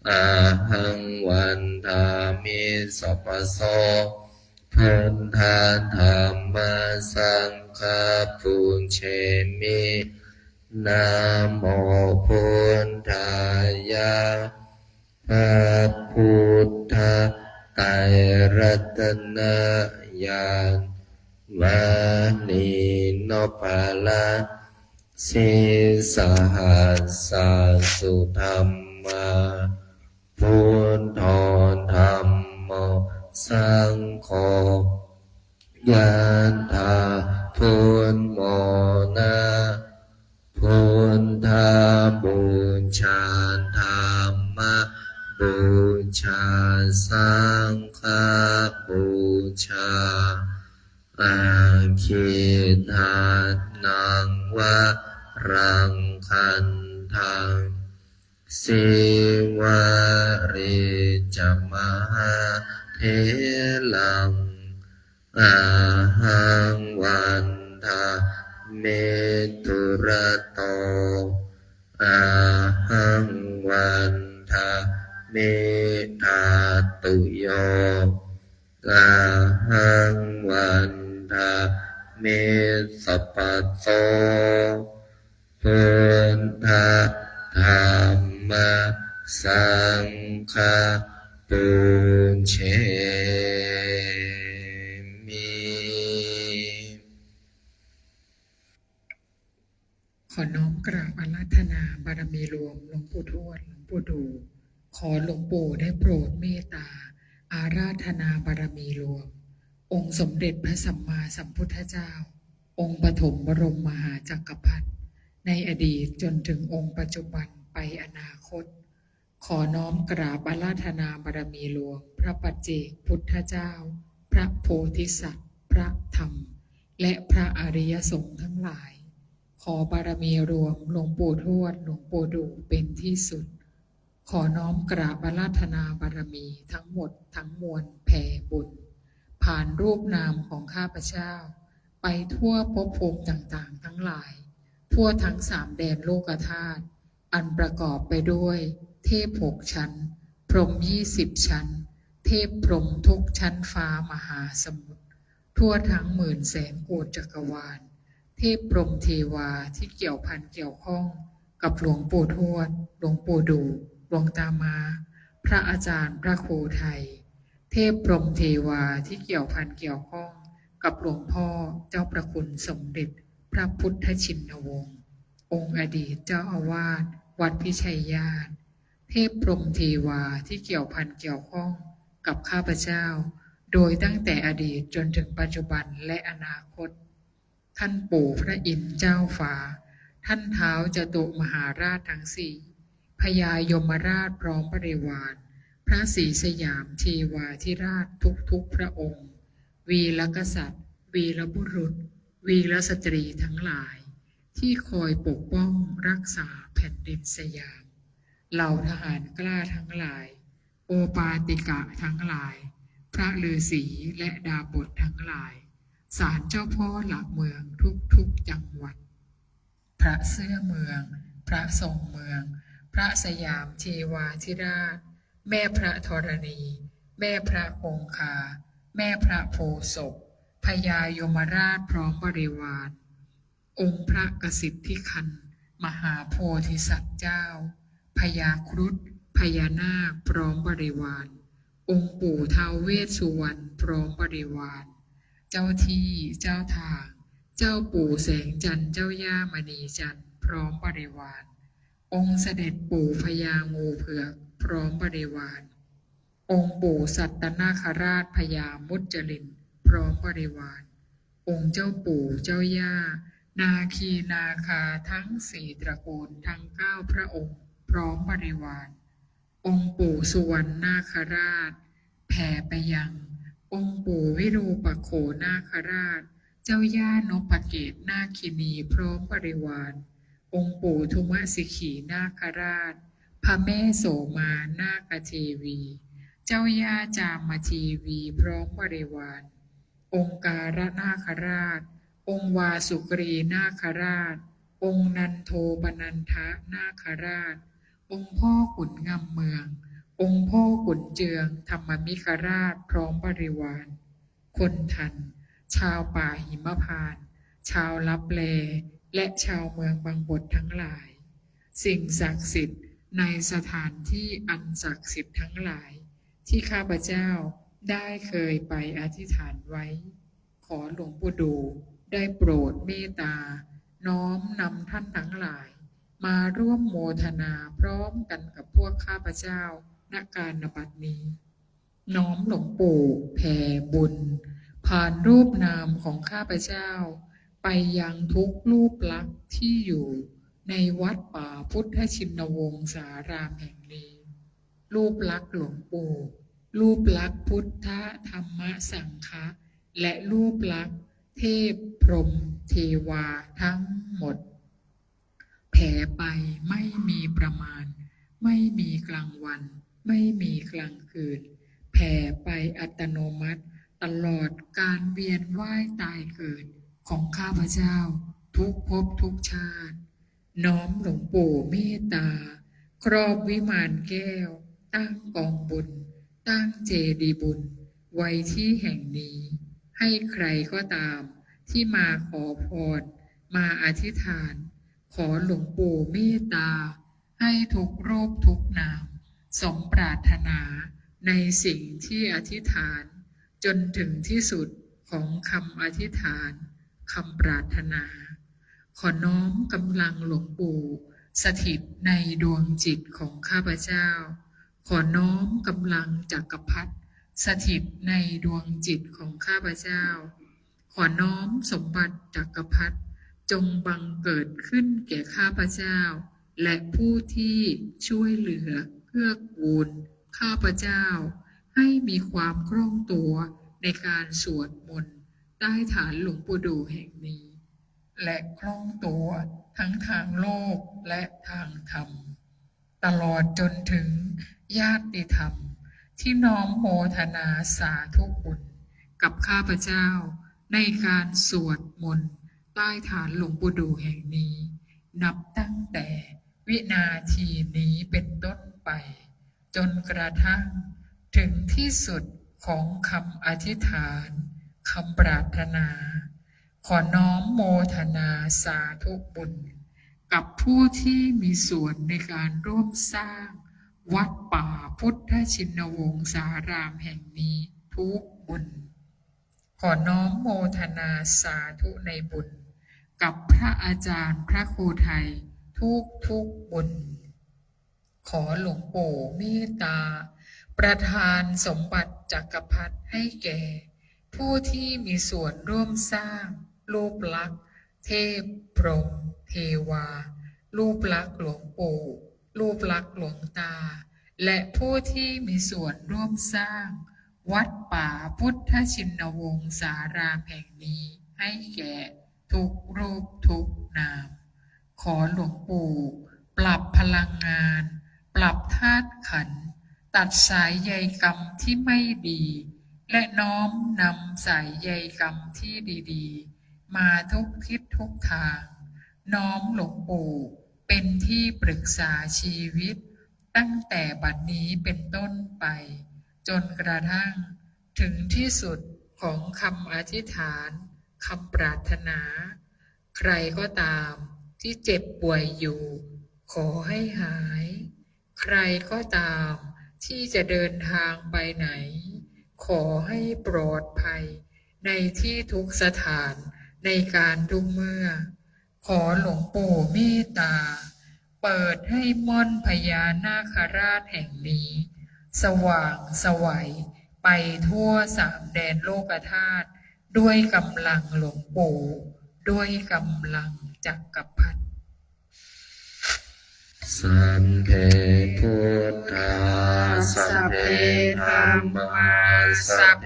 อาหังวันทามิสัพพโสพุทธาธัมมาสังฆาปุญเชมินะโมพุทธายะพระพุทธไตรรัตนะญาณวานีโนภาลาสิสหัสสุธรรมาพุทโธธัมโมสังโฆยะถาพุทโมนาพุทธาบูชาธัมมาบูชาสังฆาบูชาอาคิทานังวะรังคันทังสิวาริจมหาเถลังอาหังวันทาเมตุระโตอาหังวันทาเมธาตุโยอาหังวันทาเมสัพพโสพุทธาธัมมาสังฆาปุญเชมิ ขอน้อมกราบอาราธนาบารมีรวมหลวงปู่ทวดหลวงปู่ดู ขอหลวงปู่ได้โปรดเมตตาอาราธนาบารมีรวม องค์สมเด็จพระสัมมาสัมพุทธเจ้า องค์ปฐมบรมมหาจักรพรรดิในอดีตจนถึงองค์ปัจจุบันไปอนาคต ขอน้อมกราบอาราธนาบารมีรวมพระปัจเจกพุทธเจ้า พระโพธิสัตว์ พระธรรม และพระอริยสงฆ์ทั้งหลาย ขอบารมีรวมหลวงปู่ทวดหลวงปู่ดูเป็นที่สุด ขอน้อมกราบอาราธนาบารมีทั้งหมดทั้งมวลแผ่บุญผ่านรูปนามของข้าพเจ้า ไปทั่วภพภูมิต่างๆทั้งหลาย ทั่วทั้งสามแดนโลกธาตุอันประกอบไปด้วยเทพ6 ชั้น พรหม20 ชั้น เทพพรหมทุกชั้นฟ้ามหาสมุทรทั่วทั้ง10,000,000 โกฏจักรวาลเทพพรหมเทวาที่เกี่ยวพันเกี่ยวข้องกับหลวงปู่ทวดหลวงปู่ดูหลวงตามาพระอาจารย์พระครูไทยเทพพรหมเทวาที่เกี่ยวพันเกี่ยวข้องกับหลวงพ่อเจ้าประคุณสมเด็จพระพุทธชินวงศ์องค์อดีตเจ้าอาวาสวัดพิชัยญาณเทพพรหมเทวาที่เกี่ยวพันเกี่ยวข้องกับข้าพเจ้าโดยตั้งแต่อดีตจนถึงปัจจุบันและอนาคตท่านปู่พระอินทร์เจ้าฟ้าท่านท้าวจตุมหาราชทั้งสี่พญายมราชพร้อมบริวารพระศรีสยามเทวาธิราชทุกพระองค์วีรกษัตริย์วีรบุรุษวีรสตรีทั้งหลายที่คอยปกป้องรักษาแผ่นดินสยามเหล่าทหารกล้าทั้งหลายโอปาติกะทั้งหลายพระฤาษีและดาบททั้งหลายศาลเจ้าพ่อหลักเมืองทุกจังหวัดพระเสื้อเมืองพระทรงเมืองพระสยามเทวาธิราชแม่พระธรณีแม่พระคงคาแม่พระโพธิ์ศพพญายมราชพร้อมบริวารองค์พระกสิทธิคันมหาโพธิสัตว์เจ้าพญาครุฑพญานาคพร้อมบริวารองค์ปู่ท้าวเวสสุวรรณพร้อมบริวารเจ้าที่เจ้าทางเจ้าปู่แสงจันทร์เจ้าย่ามณีจันทร์พร้อมบริวารองค์เสด็จปู่พญางูเผือกพร้อมบริวารองค์ปู่สัตตนาคราชพญามุจลินพร้อมบริวาร องค์เจ้าปู่เจ้าย่านาคีนาคาทั้งสี่ตระกูลทั้ง9พระองค์พร้อมบริวาร องค์ปู่สุวรรณนาคราชแผ่ไปยังองค์ปู่วิรูปโขนาคราชเจ้าย่านพเกตนาคินีพร้อมบริวาร องค์ปู่ทุมสิขีนาคราชพระแม่โสมานาคเทวี เจ้าย่าจามทีวีพร้อมบริวาร องค์การนาคราช องค์วาสุกรีนาคราช องค์นันโทปนันทะนาคราช องค์พ่อขุนงำเมือง องค์พ่อขุนเจืองธรรมมิคราชพร้อมบริวาร คนทัน ชาวป่าหิมพานต์ชาวลับแลและชาวเมืองบางบททั้งหลาย สิ่งศักดิ์สิทธิ์ในสถานที่อันศักดิ์สิทธิ์ทั้งหลาย ที่ข้าพเจ้าได้เคยไปอธิษฐานไว้ ขอหลวงปู่ดูได้โปรดเมตตา น้อมนำท่านทั้งหลาย มาร่วมโมทนาพร้อมกันกับพวกข้าพเจ้าณการณบัดนี้ น้อมหลวงปู่แผ่บุญ ผ่านรูปนามของข้าพเจ้า ไปยังทุกรูปลักษณ์ที่อยู่ในวัดป่าพุทธชินวงศารามแห่งนี้ รูปลักษณ์หลวงปู่ รูปลักษณ์พุทธธรรมสังฆะและรูปลักษณ์เทพพรหมเทวาทั้งหมด แผ่ไปไม่มีประมาณ ไม่มีกลางวัน ไม่มีกลางคืน แผ่ไปอัตโนมัติตลอดการเวียนว่ายตายเกิดของข้าพเจ้าทุกภพทุกชาติ น้อมหลวงปู่เมตตา ครอบวิมานแก้ว ตั้งกองบุญ ตั้งเจดีย์บุญ ไว้ที่แห่งนี้ ให้ใครก็ตามที่มาขอพร มาอธิษฐาน ขอหลวงปู่เมตตา ให้ทุกรูปทุกนามสมปรารถนาในสิ่งที่อธิษฐาน จนถึงที่สุดของคำอธิษฐานคำปรารถนา ขอน้อมกำลังหลวงปู่สถิตในดวงจิตของข้าพเจ้า ขอน้อมกำลังจักรพรรดิสถิตในดวงจิตของข้าพเจ้า ขอน้อมสมบัติจักรพรรดิจงบังเกิดขึ้นแก่ข้าพเจ้า และผู้ที่ช่วยเหลือเกื้อกูลข้าพเจ้า ให้มีความคล่องตัวในการสวดมนต์ใต้ฐานหลวงปู่ดูแห่งนี้ และคล่องตัวทั้งทางโลกและทางธรรม ตลอดจนถึงญาติธรรมที่น้อมโมทนาสาธุบุญกับข้าพเจ้าในการสวดมนต์ใต้ฐานหลวงปู่ดูแห่งนี้ นับตั้งแต่วินาทีนี้เป็นต้นไป จนกระทั่งถึงที่สุดของคำอธิษฐานคำปรารถนา ขอน้อมโมทนาสาธุบุญกับผู้ที่มีส่วนในการร่วมสร้างวัดป่าพุทธชินวงศารามแห่งนี้ทุกบุญ ขอน้อมโมทนาสาธุในบุญกับพระอาจารย์พระครูไทยทุกบุญ ขอหลวงปู่เมตตา ประทานสมบัติจักรพรรดิให้แก่ ผู้ที่มีส่วนร่วมสร้างรูปลักษณ์เทพพรหมเทวา รูปลักษณ์หลวงปู่รูปลักษณ์หลวงตา และผู้ที่มีส่วนร่วมสร้างวัดป่าพุทธชินวงศารามแห่งนี้ให้แก่ทุกรูปทุกนาม ขอหลวงปู่ปรับพลังงาน ปรับธาตุขันธ์ตัดสายใยกรรมที่ไม่ดี และน้อมนำสายใยกรรมที่ดีๆมาทุกทิศทุกทาง น้อมหลวงปู่เป็นที่ปรึกษาชีวิต ตั้งแต่บัดนี้เป็นต้นไป จนกระทั่งถึงที่สุดของคำอธิษฐานคำปรารถนา ใครก็ตามที่เจ็บป่วยอยู่ ขอให้หาย ใครก็ตามที่จะเดินทางไปไหน ขอให้ปลอดภัยในที่ทุกสถานในการทุกเมื่อ ขอหลวงปู่เมตตา เปิดให้ม่อนพญานาคราชแห่งนี้ สว่างไสวไปทั่วสามแดนโลกธาตุ ด้วยกำลังหลวงปู่ด้วยกำลังจักรพรรดิ สัมเพพุทธาสัพเพธัมมาสัพเพ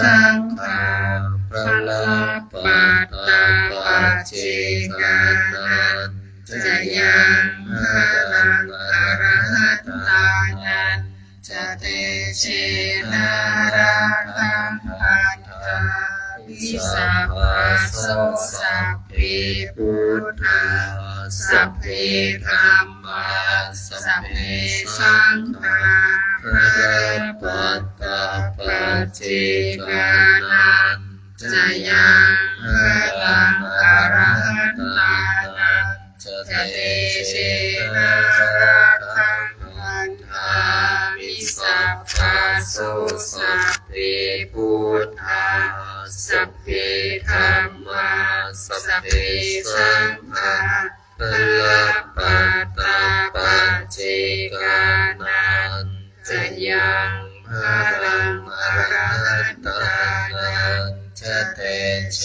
สังฆาพระปัตตาปัจเจกานันจะยังหะลังอรหัตตานันจะเตเชนาราคังอัตถาวิสัพพโสสัพเพพุทธาสัพเพธัมมาสัพเพสังฆาพระปัตตาปัจเจกานันจะยังหะลังอรหัตตานันจะเตเชนาราคังอัตถาวิสัพพโสสัพเพพุทธาสัพเพธัมมาสัพเพสังฆาพระปัตตาปัจเจกานันจะยังหะลังอรหัตตานันจะเตเช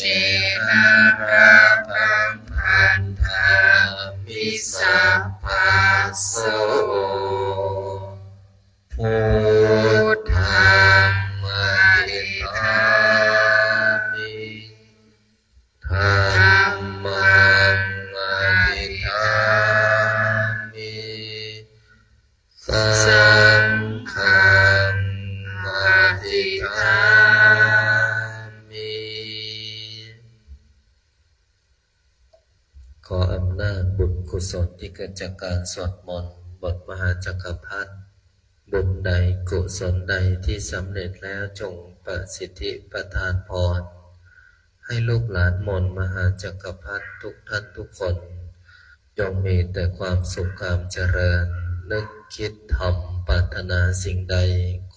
นาราคังอัตถาวิสัพพโสพุทธังอภิธามิธัมมังอภิธามิสังฆังอภิธามิ ขออำนาจบุญกุศลที่เกิดจากการสวดมนต์บทมหาจักรพรรดิบุญใดกุศลใดที่สำเร็จแล้วจงประสิทธิประทานพรให้ลูกหลานมนต์มหาจักรพรรดิทุกท่านทุกคนจงมีแต่ความสุขความเจริญนึกคิดทำปรารถนาสิ่งใด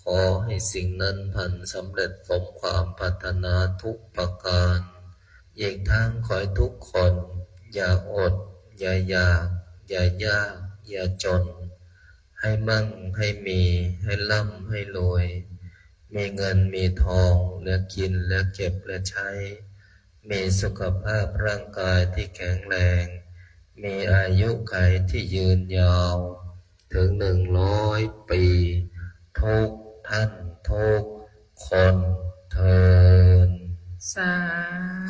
ขอให้สิ่งนั้นพันสำเร็จสมความปรารถนาทุกประการอีกทั้งขอให้ทุกคนอย่าอดอย่าอยากอย่ายากอย่าจนให้มั่งให้มีให้ร่ำให้รวยมีเงินมีทองเหลือกินเหลือเก็บเหลือใช้มีสุขภาพร่างกายที่แข็งแรงมีอายุขัยที่ยืนยาวถึง100 ปีทุกท่านทุกคนเทิน สา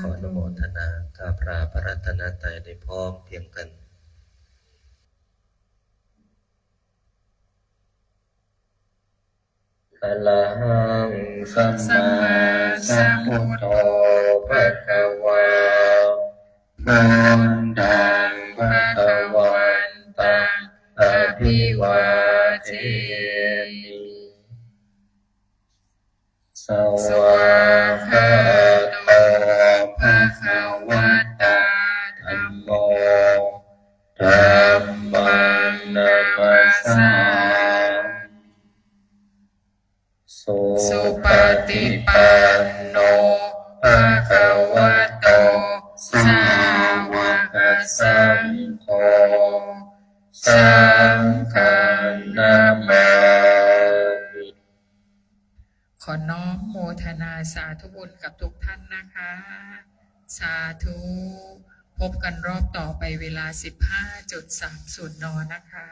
ขออนุโมทนาข้าพระพระรัตนตรัยได้พร้อมเพรียงกันอะระหังสัมมาสัมพุทโธภะคะวาพุทธังภะคะวันตังอภิวาเทมิสวากขาโตภะคะวะตาธัมโมธัมมังนัมมัสสามิสุปฏิปันโนภะคะวะโตสาวกสังโฆสังฆังนามามิ ขอน้อมโมทนาสาธุบุญกับทุกท่านนะคะ สาธุพบกันรอบต่อไปเวลา 15.30 น.นะคะ